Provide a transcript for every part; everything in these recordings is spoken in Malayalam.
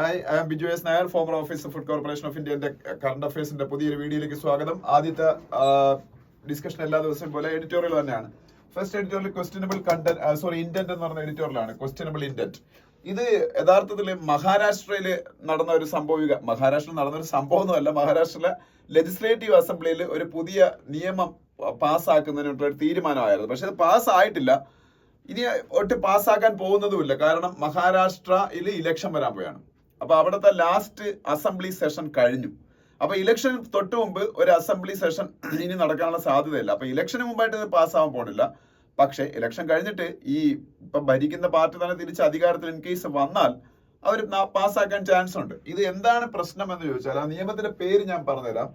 Hi, I am Biju S Nair, former officer Food Corporation of ഇന്ത്യന്റെ കറണ്ട് അഫയേഴ്സിന്റെ പുതിയൊരു വീഡിയോയിലേക്ക് സ്വാഗതം. ആദ്യത്തെ ഡിസ്കഷൻ എല്ലാ ദിവസവും പോലെ എഡിറ്റോറിയൽ തന്നെയാണ്. First editorial questionable content intent എന്ന് പറഞ്ഞ എഡിറ്റോറിയലാണ്. ക്വസ്റ്റ്യനബിൾ ഇന്റന്റ് ഇത് യഥാർത്ഥത്തിൽ മഹാരാഷ്ട്രയിൽ നടന്ന ഒരു മഹാരാഷ്ട്രയിൽ നടന്ന ഒരു സംഭവമൊന്നുമല്ല. മഹാരാഷ്ട്രയിലെ ലെജിസ്ലേറ്റീവ് അസംബ്ലിയിൽ ഒരു പുതിയ നിയമം പാസ്സാക്കുന്നതിനുള്ള ഒരു തീരുമാനമായിരുന്നു. പക്ഷെ അത് പാസ്സായിട്ടില്ല, ഇനി ഒട്ട് പാസ്സാക്കാൻ പോകുന്നതുമില്ല. കാരണം മഹാരാഷ്ട്രയിൽ ഇലക്ഷൻ വരാൻ പോയാണ്. അപ്പൊ അവിടുത്തെ ലാസ്റ്റ് അസംബ്ലി സെഷൻ കഴിഞ്ഞു. അപ്പൊ ഇലക്ഷൻ തൊട്ട് മുമ്പ് ഒരു അസംബ്ലി സെഷൻ ഇനി നടക്കാനുള്ള സാധ്യതയില്ല. അപ്പൊ ഇലക്ഷന് മുമ്പായിട്ട് ഇത് പാസ്സാവാൻ പോണില്ല. പക്ഷെ ഇലക്ഷൻ കഴിഞ്ഞിട്ട് ഈ ഇപ്പൊ ഭരിക്കുന്ന പാർട്ടി തന്നെ തിരിച്ച് അധികാരത്തിൽ ഇൻ കേസ് വന്നാൽ അവർ പാസ്സാക്കാൻ ചാൻസ് ഉണ്ട്. ഇത് എന്താണ് പ്രശ്നം എന്ന് ചോദിച്ചാൽ ആ നിയമത്തിന്റെ പേര് ഞാൻ പറഞ്ഞുതരാം.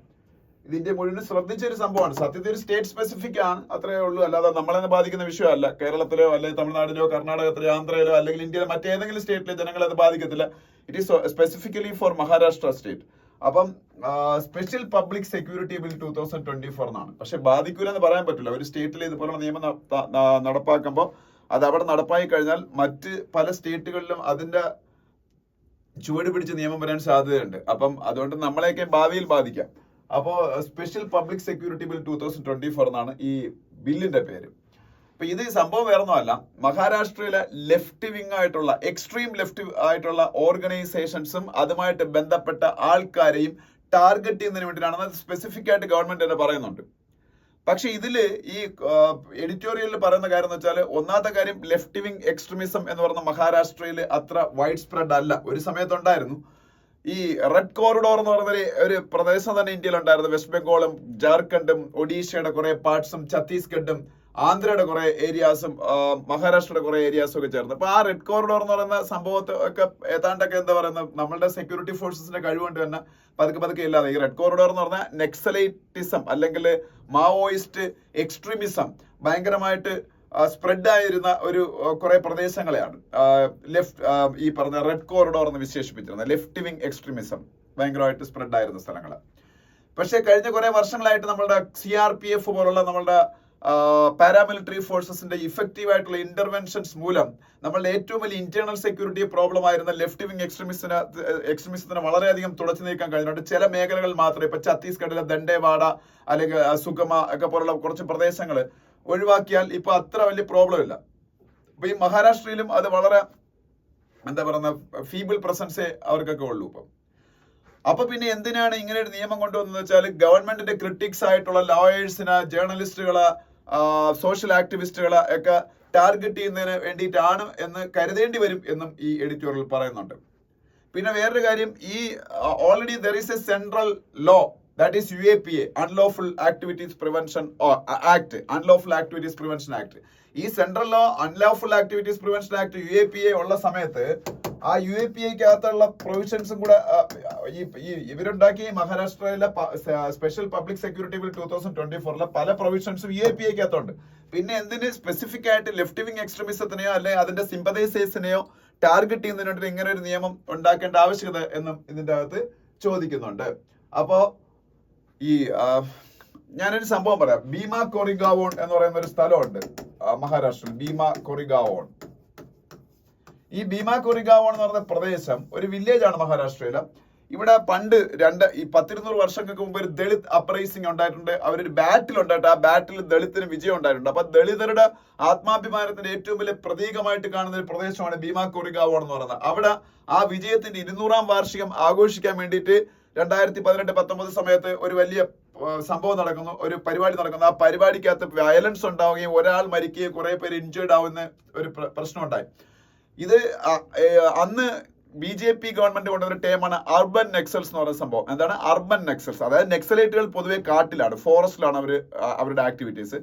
ഇതിന്റെ മുഴുവൻ ശ്രദ്ധിച്ചൊരു സംഭവമാണ്. സത്യത്തിൽ ഒരു സ്റ്റേറ്റ് സ്പെസിഫിക് ആണ്, അത്രയേ ഉള്ളൂ. അല്ലാതെ നമ്മളെ ബാധിക്കുന്ന വിഷയമല്ല. കേരളത്തിലോ അല്ലെങ്കിൽ തമിഴ്നാടിലോ കർണാടകത്തിലോ ആന്ധ്രയിലോ അല്ലെങ്കിൽ ഇന്ത്യയിലെ മറ്റേതെങ്കിലും സ്റ്റേറ്റിലെ ജനങ്ങളെ അത് ബാധിക്കത്തില്ല. It is specifically for Maharashtra state. അപ്പം സ്പെഷ്യൽ പബ്ലിക് സെക്യൂരിറ്റി ബിൽ 2024 എന്നാണ്. പക്ഷെ ബാധിക്കൂല എന്ന് പറയാൻ പറ്റില്ല. ഒരു സ്റ്റേറ്റിൽ ഇതുപോലുള്ള നിയമം നടപ്പാക്കുമ്പോൾ അത് അവിടെ നടപ്പായി കഴിഞ്ഞാൽ മറ്റ് പല സ്റ്റേറ്റുകളിലും അതിന്റെ ചുവട് പിടിച്ച് നിയമം വരാൻ സാധ്യതയുണ്ട്. അപ്പം അതുകൊണ്ട് നമ്മളെയൊക്കെ ഭാവിയിൽ ബാധിക്കാം. അപ്പോൾ സ്പെഷ്യൽ പബ്ലിക് സെക്യൂരിറ്റി ബിൽ 2024 എന്നാണ് ഈ ബില്ലിന്റെ പേര്. അപ്പൊ ഇത് സംഭവം വേറൊന്നുമല്ല, മഹാരാഷ്ട്രയിലെ ലെഫ്റ്റ് വിങ് ആയിട്ടുള്ള എക്സ്ട്രീം ലെഫ്റ്റ് ആയിട്ടുള്ള ഓർഗനൈസേഷൻസും അതുമായിട്ട് ബന്ധപ്പെട്ട ആൾക്കാരെയും ടാർഗറ്റ് ചെയ്യുന്നതിന് വേണ്ടിയിട്ടാണ്. സ്പെസിഫിക് ആയിട്ട് ഗവൺമെന്റ് തന്നെ പറയുന്നുണ്ട്. പക്ഷെ ഇതില് ഈ എഡിറ്റോറിയലിൽ പറയുന്ന കാര്യം എന്ന് വെച്ചാൽ, ഒന്നാമത്തെ കാര്യം ലെഫ്റ്റ് വിങ് എക്സ്ട്രീമിസം എന്ന് പറയുന്ന മഹാരാഷ്ട്രയിൽ അത്ര വൈഡ് സ്പ്രെഡ് അല്ല. ഒരു സമയത്തുണ്ടായിരുന്നു. ഈ റെഡ് കോറിഡോർ എന്ന് പറയുന്ന ഒരു പ്രദേശം തന്നെ ഇന്ത്യയിൽ ഉണ്ടായിരുന്നു. വെസ്റ്റ് ബംഗാളും ജാർഖണ്ഡും ഒഡീഷയുടെ കുറെ പാർട്സും ഛത്തീസ്ഗഡും ആന്ധ്രയുടെ കുറെ ഏരിയാസും മഹാരാഷ്ട്രയുടെ കുറെ ഏരിയാസും ഒക്കെ ചേർന്ന്. അപ്പൊ ആ റെഡ് കോറിഡോർ എന്ന് പറയുന്ന സംഭവത്തെ ഒക്കെ ഏതാണ്ടൊക്കെ എന്താ പറയുന്നത്, നമ്മളുടെ സെക്യൂരിറ്റി ഫോഴ്സസിന്റെ കഴിവുകൊണ്ട് തന്നെ പതുക്കെ ഇല്ലാതെ ഈ റെഡ് കോറിഡോർ എന്ന് പറഞ്ഞാൽ നെക്സലൈറ്റിസം അല്ലെങ്കിൽ മാവോയിസ്റ്റ് എക്സ്ട്രീമിസം ഭയങ്കരമായിട്ട് സ്പ്രെഡ് ആയിരുന്ന ഒരു കുറെ പ്രദേശങ്ങളെയാണ് ഈ പറഞ്ഞ റെഡ് കോറിഡോർ എന്ന് വിശേഷിപ്പിച്ചിരുന്നത്. ലെഫ്റ്റ് വിങ് എക്സ്ട്രീമിസം ഭയങ്കരമായിട്ട് സ്പ്രെഡ് ആയിരുന്ന സ്ഥലങ്ങൾ. പക്ഷെ കഴിഞ്ഞ കുറെ വർഷങ്ങളായിട്ട് നമ്മളുടെ CRPF പോലുള്ള നമ്മളുടെ പാരാമിലിറ്ററി ഫോഴ്സസിന്റെ ഇഫക്റ്റീവ് ആയിട്ടുള്ള ഇന്റർവെൻഷൻസ് മൂലം നമ്മളുടെ ഏറ്റവും വലിയ ഇന്റേണൽ സെക്യൂരിറ്റി പ്രോബ്ലം ആയിരുന്ന ലെഫ്റ്റ് വിങ് എക്സ്ട്രീമിസത്തിന് വളരെയധികം തുടച്ചു നീക്കാൻ കഴിഞ്ഞിട്ടുണ്ട്. ചില മേഖലകൾ മാത്രമേ, ഇപ്പൊ ഛത്തീസ്ഗഡിലെ ദണ്ഡേവാഡ അല്ലെങ്കിൽ സുഗമ ഒക്കെ പോലുള്ള കുറച്ച് പ്രദേശങ്ങൾ ഒഴിവാക്കിയാൽ ഇപ്പൊ അത്ര വലിയ പ്രോബ്ലം ഇല്ല. അപ്പൊ ഈ മഹാരാഷ്ട്രയിലും അത് വളരെ എന്താ പറയുന്ന ഫീബിൾ പ്രസൻസേ അവർക്കൊക്കെ ഉള്ളൂ ഇപ്പം. അപ്പൊ പിന്നെ എന്തിനാണ് ഇങ്ങനെ ഒരു നിയമം കൊണ്ടുവന്നത് വെച്ചാൽ, ഗവൺമെന്റിന്റെ ക്രിട്ടിക്സ് ആയിട്ടുള്ള ലോയേഴ്സിന്, ജേർണലിസ്റ്റുകളെ, സോഷ്യൽ ആക്ടിവിസ്റ്റുകളെ ഒക്കെ ടാർഗറ്റ് ചെയ്യുന്നതിന് വേണ്ടിയിട്ടാണ് എന്ന് കരുതേണ്ടി വരും എന്നും ഈ എഡിറ്റോറിയൽ പറയുന്നുണ്ട്. പിന്നെ വേറൊരു കാര്യം, ഈ already there is a central law, that is UAPA, unlawful activities prevention act, unlawful activities prevention act. ഈ central law unlawful activities prevention act UAPA ഉള്ള സമയത്ത് ആ UAPAക്കകത്തുള്ള പ്രൊവിഷൻസും കൂടെ ഇവരുണ്ടാക്കിയ മഹാരാഷ്ട്രയിലെ സ്പെഷ്യൽ പബ്ലിക് സെക്യൂരിറ്റി ബിൽ 2024 പല പ്രൊവിഷൻസും UAPAക്കകത്തുണ്ട്. പിന്നെ എന്തിന് സ്പെസിഫിക് ആയിട്ട് ലെഫ്റ്റ് വിങ് എക്സ്ട്രീമിസത്തിനെയോ അല്ലെങ്കിൽ അതിന്റെ സിമ്പതൈസേഴ്സിനെയോ ടാർഗറ്റ് ചെയ്യുന്നതിന് വേണ്ടി ഇങ്ങനെ ഒരു നിയമം ഉണ്ടാക്കേണ്ട ആവശ്യകത എന്നും ഇതിന്റെ അകത്ത് ചോദിക്കുന്നുണ്ട്. അപ്പോ ഈ ഞാനൊരു സംഭവം പറയാം. ഭീമ കൊറിഗാവോൺ എന്ന് പറയുന്ന ഒരു സ്ഥലമുണ്ട് മഹാരാഷ്ട്രയിൽ, ഭീമ കൊറിഗാവോൺ. ഈ ഭീമ കൊറിഗാവോൺ എന്ന് പറയുന്ന പ്രദേശം ഒരു വില്ലേജ് ആണ് മഹാരാഷ്ട്രയില്. ഇവിടെ പണ്ട് 200 വർഷങ്ങൾക്ക് മുമ്പ് ഒരു ദളിത് അപ്രൈസിംഗ് ഉണ്ടായിട്ടുണ്ട്. അവരൊരു ബാറ്റിൽ ഉണ്ടായിട്ട് ആ ബാറ്റിൽ ദളിത്തിന് വിജയം ഉണ്ടായിട്ടുണ്ട്. അപ്പൊ ദളിതരുടെ ആത്മാഭിമാനത്തിന്റെ ഏറ്റവും വലിയ പ്രതീകമായിട്ട് കാണുന്ന ഒരു പ്രദേശമാണ് ഭീമ കൊറിഗാവോൺ എന്ന് പറയുന്നത്. അവിടെ ആ വിജയത്തിന്റെ 200ാം വാർഷികം ആഘോഷിക്കാൻ വേണ്ടിയിട്ട് 2018-19 സമയത്ത് ഒരു വലിയ സംഭവം നടക്കുന്നു, ഒരു പരിപാടി നടക്കുന്നു. ആ പരിപാടിക്കകത്ത് വയലൻസ് ഉണ്ടാവുകയും ഒരാൾ മരിക്കുകയും കുറെ പേര് ഇൻജേർഡ് ആവുന്ന ഒരു പ്രശ്നം ഉണ്ടായി. ഇത് അന്ന് BJP ഗവൺമെന്റ് കൊണ്ടുവന്ന ടേമാണ് അർബൻ നെക്സൽസ് എന്ന് പറയുന്ന സംഭവം. എന്താണ് അർബൻ നെക്സൽസ്? അതായത് നെക്സലൈറ്റുകൾ പൊതുവെ കാട്ടിലാണ്, ഫോറസ്റ്റിലാണ് അവരുടെ ആക്ടിവിറ്റീസ്.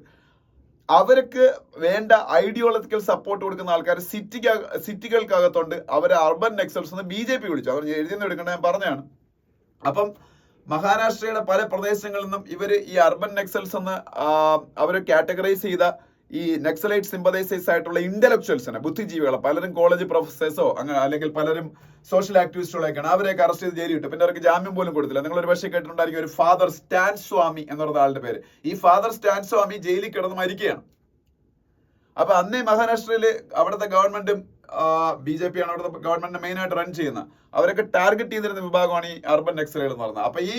അവർക്ക് വേണ്ട ഐഡിയോളജിക്കൽ സപ്പോർട്ട് കൊടുക്കുന്ന ആൾക്കാർ സിറ്റികൾക്കകത്തുണ്ട്. അവരെ അർബൻ നെക്സൽസ് എന്ന് BJP വിളിച്ചു. അവർ എഴുതിയെന്ന് എടുക്കേണ്ട ഞാൻ പറഞ്ഞതാണ്. അപ്പം മഹാരാഷ്ട്രയുടെ പല പ്രദേശങ്ങളിൽ നിന്നും ഇവര് ഈ അർബൻ നെക്സൽസ് എന്ന് അവര് കാറ്റഗറൈസ് ചെയ്ത ഈ നെക്സലൈറ്റ് സിമ്പതൈസേഴ്സ് ആയിട്ടുള്ള ഇന്റലക്ച്വൽസിനെ, ബുദ്ധിജീവികളെ, പലരും കോളേജ് പ്രൊഫസേഴ്സോ അങ്ങനെ അല്ലെങ്കിൽ പലരും സോഷ്യൽ ആക്ടിവിസ്റ്റുകളൊക്കെയാണ്. അവരെയൊക്കെ അറസ്റ്റ് ചെയ്ത് ജയിലിൽ വിട്ടു. പിന്നെ അവർക്ക് ജാമ്യം പോലും കൊടുത്തില്ല. നിങ്ങൾ ഒരു പക്ഷേ കേട്ടിട്ടുണ്ടായിരിക്കും ഒരു ഫാദർ സ്റ്റാൻ സ്വാമി എന്ന് പറയുന്ന ആളുടെ പേര്. ഈ ഫാദർ സ്റ്റാൻ സ്വാമി ജയിലിൽ കിടന്ന് മരിക്കുകയാണ്. അപ്പൊ അന്നേ മഹാരാഷ്ട്രയില് അവിടുത്തെ ഗവൺമെന്റും BJP ആണ് അവിടുത്തെ ഗവൺമെന്റിനെ മെയിൻ ആയിട്ട് റൺ ചെയ്യുന്നത്. അവരൊക്കെ ടാർഗറ്റ് ചെയ്തിരുന്ന വിഭാഗമാണ് ഈ അർബൻ നക്സലുകൾ എന്ന് പറയുന്നത്. അപ്പൊ ഈ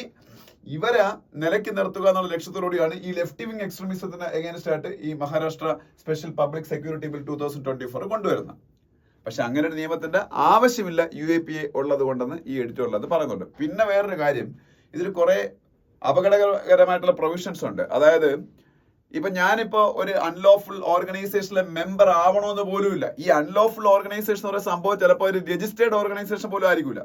ഇവരെ നിലയ്ക്ക് നിർത്തുക എന്നുള്ള ലക്ഷ്യത്തോടുകൂടിയാണ് ഈ ലെഫ്റ്റ് വിങ് എക്സ്ട്രീമിസത്തിന് എഗൈൻസ്റ്റ് ആയിട്ട് ഈ Maharashtra special public security bill 2024 കൊണ്ടുവരുന്നത്. പക്ഷെ അങ്ങനെ ഒരു നിയമത്തിന്റെ ആവശ്യമില്ല UAPA ഉള്ളത് കൊണ്ടെന്ന് ഈ എഡിറ്റോറിയൽ അത് പറയുന്നുണ്ട്. പിന്നെ വേറൊരു കാര്യം, ഇതിൽ കുറെ അപകടകരമായിട്ടുള്ള പ്രൊവിഷൻസ് ഉണ്ട്. അതായത് ഇപ്പൊ ഞാനിപ്പോ ഒരു അൺലോഫുൾ ഓർഗനൈസേഷനിലെ മെമ്പർ ആവണമെന്ന് പോലും ഇല്ല. ഈ അൺലോഫുൾ ഓർഗനൈസേഷൻ എന്ന് പറയുന്ന സംഭവം ചിലപ്പോൾ ഒരു രജിസ്റ്റേർഡ് ഓർഗനൈസേഷൻ പോലും ആയിരിക്കില്ല.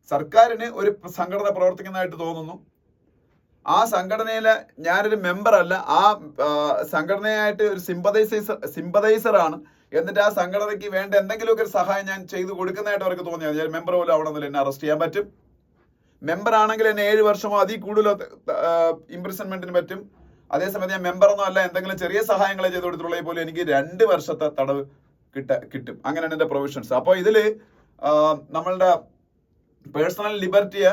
സർക്കാരിന് ഒരു സംഘടന പ്രവർത്തിക്കുന്നതായിട്ട് തോന്നുന്നു, ആ സംഘടനയിലെ ഞാനൊരു മെമ്പർ അല്ല, ആ സംഘടനയായിട്ട് ഒരു സിമ്പതൈസർ ആണ്, എന്നിട്ട് ആ സംഘടനയ്ക്ക് വേണ്ട എന്തെങ്കിലുമൊക്കെ ഒരു സഹായം ഞാൻ ചെയ്തു കൊടുക്കുന്നതായിട്ട് അവർക്ക് തോന്നിയാൽ ഞാൻ മെമ്പർ പോലും ആവണമെന്നില്ല, എന്നെ അറസ്റ്റ് ചെയ്യാൻ പറ്റും. മെമ്പർ ആണെങ്കിൽ എന്നെ 7 വർഷമോ അതിൽ കൂടുതലോ ഇംപ്രിസൺമെന്റിന് പറ്റും. അതേസമയത്ത് ഞാൻ മെമ്പറൊന്നും അല്ല, എന്തെങ്കിലും ചെറിയ സഹായങ്ങളെ ചെയ്ത് കൊടുത്തുള്ള പോലും എനിക്ക് 2 വർഷത്തെ തടവ് കിട്ടും. അങ്ങനെയാണ് എന്റെ പ്രൊവിഷൻസ്. അപ്പോൾ ഇതില് നമ്മളുടെ പേഴ്സണൽ ലിബർട്ടിയെ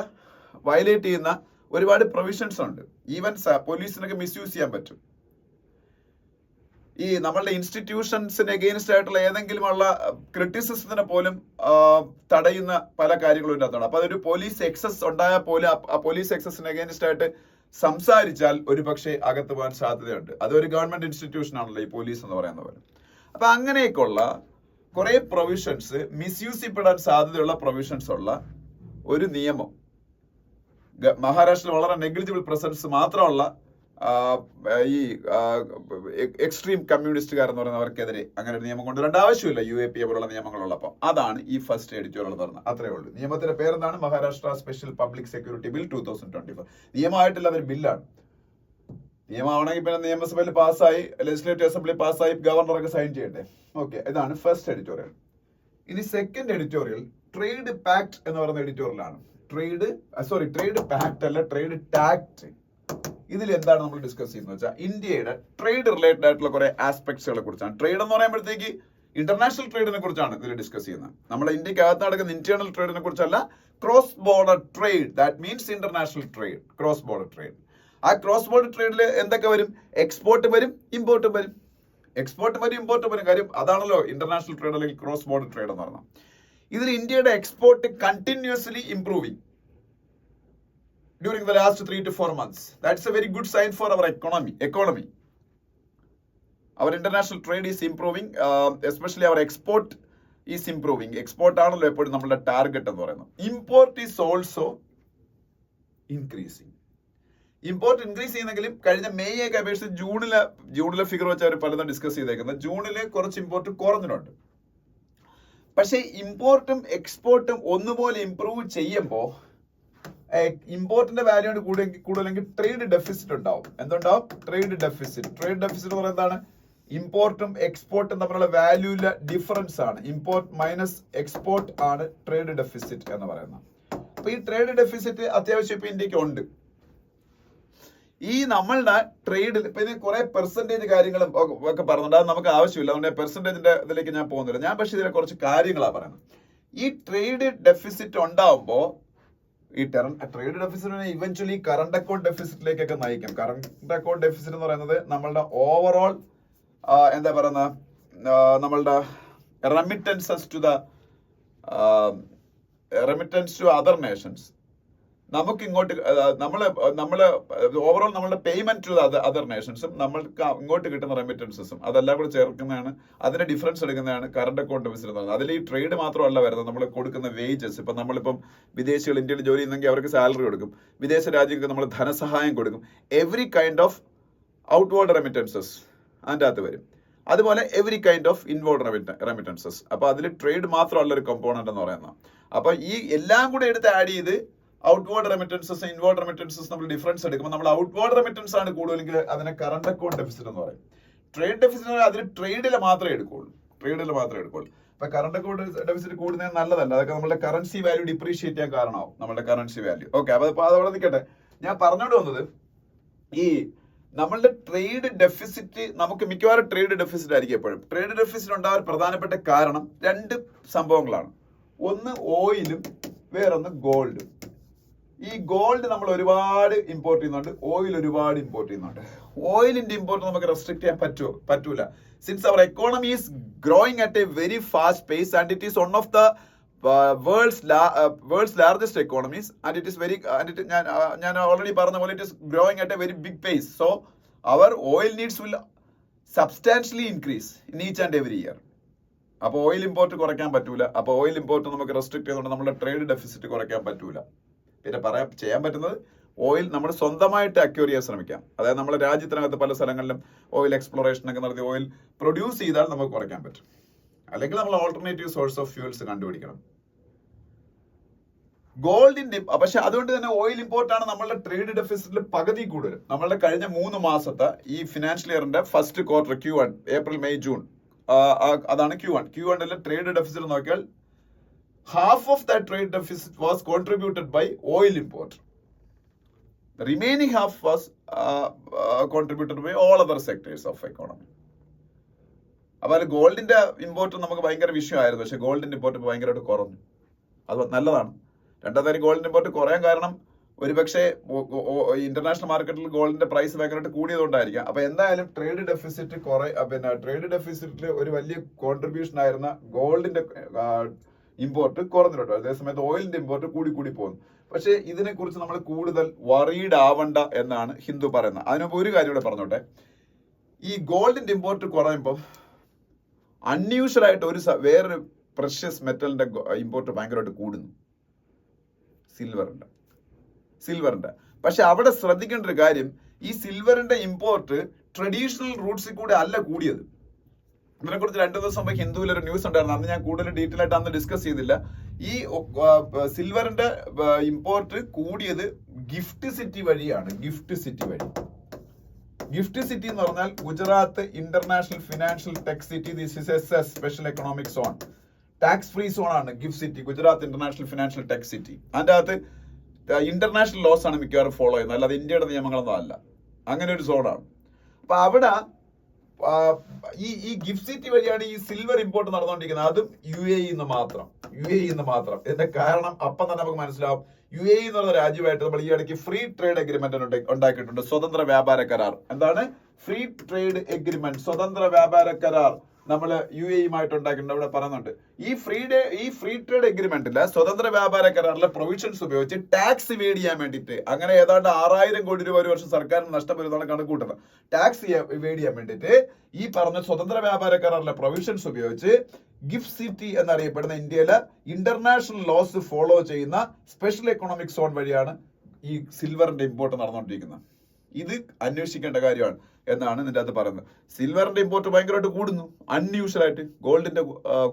വയലേറ്റ് ചെയ്യുന്ന ഒരുപാട് പ്രൊവിഷൻസ് ഉണ്ട്. ഈവൻ പോലീസിനൊക്കെ മിസ്യൂസ് ചെയ്യാൻ പറ്റും. ഈ നമ്മളുടെ ഇൻസ്റ്റിറ്റ്യൂഷൻസിന് എഗെയിൻസ്റ്റ് ആയിട്ടുള്ള ഏതെങ്കിലുമുള്ള ക്രിറ്റിസിസത്തിനെ പോലും തടയുന്ന പല കാര്യങ്ങളും ഇതിനകത്താണ്. അപ്പൊ അതൊരു പോലീസ് എക്സസ് ഉണ്ടായാൽ പോലും ആ പോലീസ് എക്സസിന് എഗെയിൻസ്റ്റ് ആയിട്ട് സംസാരിച്ചാൽ ഒരു പക്ഷേ അകത്ത് പോകാൻ സാധ്യതയുണ്ട്. അതൊരു ഗവൺമെന്റ് ഇൻസ്റ്റിറ്റ്യൂഷൻ ആണല്ലോ ഈ പോലീസ് എന്ന് പറയുന്ന പോലെ. അപ്പൊ അങ്ങനെയൊക്കെയുള്ള കുറെ പ്രൊവിഷൻസ്, മിസ്യൂസ് ചെയ്യപ്പെടാൻ സാധ്യതയുള്ള പ്രൊവിഷൻസ് ഉള്ള ഒരു നിയമം മഹാരാഷ്ട്രയിൽ വളരെ നെഗ്ലിജിബിൾ പ്രസൻസ് മാത്രമുള്ള ഈ എക്സ്ട്രീം കമ്മ്യൂണിസ്റ്റുകാർ എന്ന് പറയുന്നവർക്കെതിരെ അങ്ങനെ ഒരു നിയമം കൊണ്ടുവരേണ്ട ആവശ്യമില്ല UAPA പോലുള്ള നിയമങ്ങളുള്ളപ്പോൾ. അതാണ് ഈ ഫസ്റ്റ് എഡിറ്റോറിയൽ എന്ന് പറഞ്ഞത്. അത്രേ ഉള്ളൂ. നിയമത്തിന്റെ പേരെന്താണ്? Maharashtra special public security bill 2024. നിയമമായിട്ടില്ല, അതൊരു ബില്ലാണ്. നിയമമാണെങ്കിൽ പിന്നെ നിയമസഭയിൽ പാസ്സായി, ലെജിസ്ലേറ്റീവ് അസംബ്ലി പാസ്സായി, ഗവർണറൊക്കെ സൈൻ ചെയ്യണ്ടേ? ഓക്കെ, ഇതാണ് ഫസ്റ്റ് എഡിറ്റോറിയൽ. ഇനി സെക്കൻഡ് എഡിറ്റോറിയൽ ട്രേഡ് പാക്ട് എന്ന് പറയുന്ന എഡിറ്റോറിയലാണ്. ട്രേഡ് പാക്ട് അല്ല, ട്രേഡ് ടാക്ട്. ഇതിൽ എന്താണ് നമ്മൾ ഡിസ്കസ് ചെയ്യുന്നത് വെച്ചാൽ ഇന്ത്യയുടെ ട്രേഡ് റിലേറ്റഡ് ആയിട്ടുള്ള കുറെ ആസ്പെക്ട്സുകളെ കുറിച്ചാണ്. ട്രേഡ് എന്ന് പറയുമ്പോഴത്തേക്ക് ഇന്റർനാഷണൽ ട്രേഡിനെ കുറിച്ചാണ് ഇതിൽ ഡിസ്കസ് ചെയ്യുന്നത്. നമ്മുടെ ഇന്ത്യക്ക് അകത്ത് നടക്കുന്ന ഇന്റേണൽ ട്രേഡിനെ കുറിച്ചല്ല, cross border trade. That means international trade, cross border trade. ആ ക്രോസ് ബോർഡർ ട്രേഡിൽ എന്തൊക്കെ വരും? എക്സ്പോർട്ട് വരും, ഇമ്പോർട്ട് വരും. കാര്യം അതാണല്ലോ ഇന്റർനാഷണൽ ട്രേഡ് അല്ലെങ്കിൽ ക്രോസ് ബോർഡർ ട്രേഡ് എന്ന് പറഞ്ഞാൽ. ഇതിൽ ഇന്ത്യയുടെ export continuously improving during the last 3 to 4 months. That's a very good sign for our economy. Our international trade is improving, especially our export is improving. Export ആണല്ലോ എപ്പോഴും നമ്മുടെ ടാർഗറ്റ് എന്ന് പറയുന്നത്. Import is also increasing. Import increase ചെയ്യുന്നെങ്കിലും കഴിഞ്ഞ മെയ് ഒക്കെ അപേക്ഷിച്ച് ജൂണിലെ ഫിഗർ വെച്ച് അവർ പലതും ഡിസ്കസ് ചെയ്തേക്കുന്നത്. ജൂണില് കുറച്ച് ഇമ്പോർട്ട് കുറഞ്ഞിട്ടുണ്ട്. പക്ഷേ ഇമ്പോർട്ടും എക്സ്പോർട്ടും ഒന്നുപോലെ ഇംപ്രൂവ് ചെയ്യുമ്പോൾ ഇമ്പോർട്ടിന്റെ വാല്യൂ കൂടുതലെങ്കിൽ ട്രേഡ് ഡെഫിസിറ്റ് ഉണ്ടാവും. എന്തുണ്ടാവും? ട്രേഡ് ഡെഫിസിറ്റ് എന്ന് പറയുന്നത് എന്താണ്? ഇമ്പോർട്ടും എക്സ്പോർട്ടും തമ്മിലുള്ള വാല്യൂയിലെ ഡിഫറൻസ് ആണ്. ഇമ്പോർട്ട് മൈനസ് എക്സ്പോർട്ട് ആണ് ട്രേഡ് ഡെഫിസിറ്റ് എന്ന് പറയുന്നത്. അപ്പൊ ഈ ട്രേഡ് ഡെഫിസിറ്റ് അത്യാവശ്യം ഇപ്പൊ ഇന്ത്യക്ക് ഉണ്ട്. ഈ നമ്മളുടെ ട്രേഡിൽ ഇപ്പൊ ഇതിന് കുറെ പെർസെന്റേജ് കാര്യങ്ങളും ഒക്കെ പറയുന്നുണ്ട്. അത് നമുക്ക് ആവശ്യമില്ല, അതുകൊണ്ട് പെർസെന്റേജിന്റെ ഇതിലേക്ക് ഞാൻ പോകുന്നില്ല. ഞാൻ പക്ഷെ ഇതിലെ കുറച്ച് കാര്യങ്ങളാണ് പറയുന്നത്. ഈ ട്രേഡ് ഡെഫിസിറ്റ് ഉണ്ടാവുമ്പോൾ ഈ ട്രേഡ് ഡെഫിസിറ്റിനെ ഇവൻച്വലി കറണ്ട് അക്കൗണ്ട് ഡെഫിസിറ്റിലേക്കൊക്കെ നയിക്കും. കറണ്ട് അക്കൗണ്ട് ഡെഫിസിറ്റ് എന്ന് പറയുന്നത് നമ്മളുടെ ഓവറോൾ എന്താ പറയുന്ന നമ്മളുടെ റെമിറ്റൻസസ് ടു അതർ നേഷൻസ്. നമുക്ക് ഇങ്ങോട്ട് നമ്മള് ഓവറോൾ നമ്മളുടെ പേയ്മെന്റ് ടു അതർ നേഷൻസും നമ്മൾക്ക് ഇങ്ങോട്ട് കിട്ടുന്ന റെമിറ്റൻസസും അതെല്ലാം കൂടെ ചേർക്കുന്നതാണ്, അതിന്റെ ഡിഫറൻസ് എടുക്കുന്നതാണ് കറണ്ട് അക്കൗണ്ട് ഡെഫിസിറ്റ് എന്ന് പറയുന്നത്. അതിൽ ഈ ട്രേഡ് മാത്രമല്ല വരുന്നത്, നമ്മൾ കൊടുക്കുന്ന വേജസ്. ഇപ്പം നമ്മളിപ്പം വിദേശികൾ ഇന്ത്യയിൽ ജോലി ചെയ്യുന്നെങ്കിൽ അവർക്ക് സാലറി കൊടുക്കും, വിദേശ രാജ്യങ്ങൾക്ക് നമ്മൾ ധനസഹായം കൊടുക്കും. Every kind of outward remittances അതിൻ്റെ അകത്ത് വരും. അതുപോലെ every kind of inward remittances. അപ്പൊ അതിൽ ട്രേഡ് മാത്രമല്ല ഒരു കമ്പോണന്റ് എന്ന് പറയുന്നത്. അപ്പൊ ഈ എല്ലാം കൂടെ എടുത്ത് ആഡ് ചെയ്ത് ഔട്ട്വേർഡ് റെമിറ്റൻസസ് ഇൻവേർഡ് റെമിറ്റൻസസ് നമ്മൾ ഡിഫറൻസ് എടുക്കുമ്പോൾ നമ്മൾ ഔട്ട്വേർഡ് റെമിറ്റൻസ് ആണ് കൂടുതലെങ്കിൽ അതിനെ കറണ്ട് അക്കൗണ്ട് ഡെഫിസിറ്റ് എന്ന് പറയും. ട്രേഡ് ഡെഫിസിറ്റ് അതിൽ ട്രേഡിൽ മാത്രമേ എടുക്കുള്ളൂ. അപ്പൊ കറണ്ട് അക്കൗണ്ട് ഡെഫിസിറ്റ് കൂടുന്നത് നല്ലതല്ല. അതൊക്കെ നമ്മുടെ കറൻസി വാല്യൂ ഡിപ്രീഷിയേറ്റ് ചെയ്യാൻ കാരണമാവും, നമ്മുടെ കറൻസി വാല്യൂ. ഓക്കെ, അപ്പൊ അതവിടെ നിൽക്കട്ടെ. ഞാൻ പറഞ്ഞോണ്ട് വന്നത് ഈ നമ്മളുടെ ട്രേഡ് ഡെഫിസിറ്റ്, നമുക്ക് മിക്കവാറും ട്രേഡ് ഡെഫിസിറ്റ് ആയിരിക്കും എപ്പോഴും. ട്രേഡ് ഡെഫിസിറ്റ് ഉണ്ടാകാൻ പ്രധാനപ്പെട്ട കാരണം 2 സംഭവങ്ങളാണ്. ഒന്ന് ഓയിലും വേറൊന്ന് ഗോൾഡും. ഈ ഗോൾഡ് നമ്മൾ ഒരുപാട് ഇമ്പോർട്ട് ചെയ്യുന്നുണ്ട്, ഓയിൽ ഒരുപാട് ഇമ്പോർട്ട് ചെയ്യുന്നുണ്ട്. ഓയിലിന്റെ ഇമ്പോർട്ട് നമുക്ക് റെസ്ട്രിക്ട് ചെയ്യാൻ പറ്റൂല. since our economy is growing at a very fast pace and it is one of the world's largest economies, and it is very ഞാൻ already പറഞ്ഞ പോലെ it is growing at a very big pace. So our oil needs will substantially increase in each and every year. അപ്പോൾ ഓയിൽ ഇമ്പോർട്ട് കുറയ്ക്കാൻ പറ്റൂല. അപ്പോൾ ഓയിൽ ഇമ്പോർട്ട് നമുക്ക് റെസ്ട്രിക്ട് ചെയ്തുകൊണ്ട് നമ്മുടെ ട്രേഡ് ഡെഫിസിറ്റ് കുറയ്ക്കാൻ പറ്റൂല. പിന്നെ ചെയ്യാൻ പറ്റുന്നത് ഓയിൽ നമ്മൾ സ്വന്തമായിട്ട് അക്യൂർ ചെയ്യാൻ ശ്രമിക്കാം. അതായത് നമ്മുടെ രാജ്യത്തിനകത്ത് പല സ്ഥലങ്ങളിലും ഓയിൽ എക്സ്പ്ലോറേഷൻ ഒക്കെ നടത്തി ഓയിൽ പ്രൊഡ്യൂസ് ചെയ്താൽ നമുക്ക് കുറയ്ക്കാൻ പറ്റും. അല്ലെങ്കിൽ നമ്മൾ ഓൾട്ടർനേറ്റീവ് സോഴ്സ് ഓഫ് ഫ്യൂൽസ് കണ്ടുപിടിക്കണം. ഗോൾഡിന്റെ പക്ഷെ അതുകൊണ്ട് തന്നെ ഓയിൽ ഇമ്പോർട്ടാണ് നമ്മളുടെ ട്രേഡ് ഡെഫിസിറ്റിൽ പകുതി കൂടുതൽ. നമ്മളുടെ കഴിഞ്ഞ 3 മാസത്തെ ഈ ഫിനാൻഷ്യൽ ഇയറിന്റെ first quarter Q1 April May June അതാണ് Q1 ട്രേഡ് ഡെഫിസിറ്റ് നോക്കിയാൽ half of that trade deficit was contributed by oil import. The remaining half was contributed by all other sectors of economy. അപ്പോൾ ഗോൾഡിന്റെ ഇമ്പോർട്ട് നമുക്ക് ഭയങ്കര വിഷയമായിരുന്നു. പക്ഷെ ഗോൾഡിന്റെ ഇമ്പോർട്ട് ഭയങ്കരമായിട്ട് കുറഞ്ഞു. അത് നല്ലതാണ്. രണ്ടാമത്തെ ഗോൾഡിന്റെ ഇമ്പോർട്ട് കുറയാൻ കാരണം ഒരുപക്ഷെ ഇന്റർനാഷണൽ മാർക്കറ്റിൽ ഗോൾഡിന്റെ പ്രൈസ് ഭയങ്കരമായിട്ട് കൂടിയതുകൊണ്ടായിരിക്കാം. അപ്പൊ എന്തായാലും ട്രേഡ് ഡെഫിസിറ്റ് ട്രേഡ് ഡെഫിസിറ്റിൽ ഒരു വലിയ കോൺട്രിബ്യൂഷൻ ആയിരുന്ന ഗോൾഡിന്റെ ഇമ്പോർട്ട് കുറഞ്ഞിട്ടുണ്ട്. അതേസമയത്ത് ഓയിലിന്റെ ഇമ്പോർട്ട് കൂടി പോകുന്നു. പക്ഷെ ഇതിനെ കുറിച്ച് നമ്മൾ കൂടുതൽ വറീഡ് ആവണ്ട എന്നാണ് ഹിന്ദു പറയുന്നത്. അതിനുമുമ്പ് ഒരു കാര്യം കൂടെ പറഞ്ഞോട്ടെ. ഈ ഗോൾഡിന്റെ ഇമ്പോർട്ട് കുറയുമ്പോൾ അൺയൂഷ്വൽ ആയിട്ട് വേറൊരു പ്രഷ്യസ് മെറ്റലിന്റെ ഇമ്പോർട്ട് ഭയങ്കരമായിട്ട് കൂടുന്നു. സിൽവറിന്റെ. പക്ഷെ അവിടെ ശ്രദ്ധിക്കേണ്ട ഒരു കാര്യം, ഈ സിൽവറിന്റെ ഇമ്പോർട്ട് ട്രഡീഷണൽ റൂട്ട്സിൽ കൂടെ അല്ല കൂടിയത്. ഇതിനെക്കുറിച്ച് 2 ദിവസം മുമ്പ് ഹിന്ദുവിൽ ഒരു ന്യൂസ് ഉണ്ടായിരുന്നു. അന്ന് ഞാൻ കൂടുതൽ ഡീറ്റെയിൽ ആയിട്ട് അന്ന് ഡിസ്കസ് ചെയ്തില്ല. ഈ സിൽവറിന്റെ ഇമ്പോർട്ട് കൂടിയത് ഗിഫ്റ്റ് സിറ്റി വഴിയാണ്. ഗിഫ്റ്റ് സിറ്റി എന്ന് പറഞ്ഞാൽ Gujarat International Financial Tech City. This is SS special economic zone. Tax free zone ആണ് GIFT City, Gujarat International Financial Tech City. അതിൻ്റെ അകത്ത് ഇന്റർനാഷണൽ ലോസ് ആണ് മിക്കവാറും ഫോളോ ചെയ്യുന്നത്, അല്ലാതെ ഇന്ത്യയുടെ നിയമങ്ങളൊന്നും അല്ല. അങ്ങനെ ഒരു സോണാണ്. അപ്പൊ അവിടെ ഈ ഗിഫ്റ്റ് സിറ്റി വഴിയാണ് ഈ സിൽവർ ഇമ്പോർട്ട് നടന്നുകൊണ്ടിരിക്കുന്നത്. അതും UAE നിന്ന് മാത്രം. ഇതിന്റെ കാരണം അപ്പം തന്നെ നമുക്ക് മനസ്സിലാവും. UAE എന്ന് പറഞ്ഞ രാജ്യമായിട്ട് നമ്മൾ ഈ ഇടയ്ക്ക് ഫ്രീ ട്രേഡ് എഗ്രിമെന്റ് ഉണ്ടാക്കിയിട്ടുണ്ട്. സ്വതന്ത്ര വ്യാപാര കരാർ. എന്താണ് ഫ്രീ ട്രേഡ് എഗ്രിമെന്റ്? സ്വതന്ത്ര വ്യാപാര കരാർ നമ്മൾ UAE-യുമായിട്ട് ഉണ്ടാക്കിയിട്ടുണ്ട്. അവിടെ പറയുന്നുണ്ട് ഈ ഫ്രീ ട്രേഡ് എഗ്രിമെന്റിലെ സ്വതന്ത്ര വ്യാപാര കരാറിലെ പ്രൊവിഷൻസ് ഉപയോഗിച്ച് ടാക്സ് ഇവേഡ് ചെയ്യാൻ വേണ്ടിയിട്ട് അങ്ങനെ ഏതാണ്ട് 6000 കോടി രൂപ ഒരു വർഷം സർക്കാരിന് നഷ്ടം വരുന്നതാണ് കണക്കൂട്ടുന്നത്. ടാക്സ് ഇവേഡ് ചെയ്യാൻ വേണ്ടിയിട്ട് ഈ പറഞ്ഞ സ്വതന്ത്ര വ്യാപാര കരാറിലെ പ്രൊവിഷൻസ് ഉപയോഗിച്ച് ഗിഫ്റ്റ് സിറ്റി എന്നറിയപ്പെടുന്ന ഇന്ത്യയിലെ ഇന്റർനാഷണൽ ലോസ് ഫോളോ ചെയ്യുന്ന സ്പെഷ്യൽ എക്കണോമിക് സോൺ വഴിയാണ് ഈ സിൽവറിന്റെ ഇമ്പോർട്ട് നടന്നുകൊണ്ടിരിക്കുന്നത്. ഇത് അന്വേഷിക്കേണ്ട കാര്യമാണ് എന്നാണ് ഇതിൻ്റെ അകത്ത് പറയുന്നത്. സിൽവറിന്റെ ഇമ്പോർട്ട് ഭയങ്കരമായിട്ട് കൂടുന്നു, അൺയൂഷ്വൽ ആയിട്ട്. ഗോൾഡിന്റെ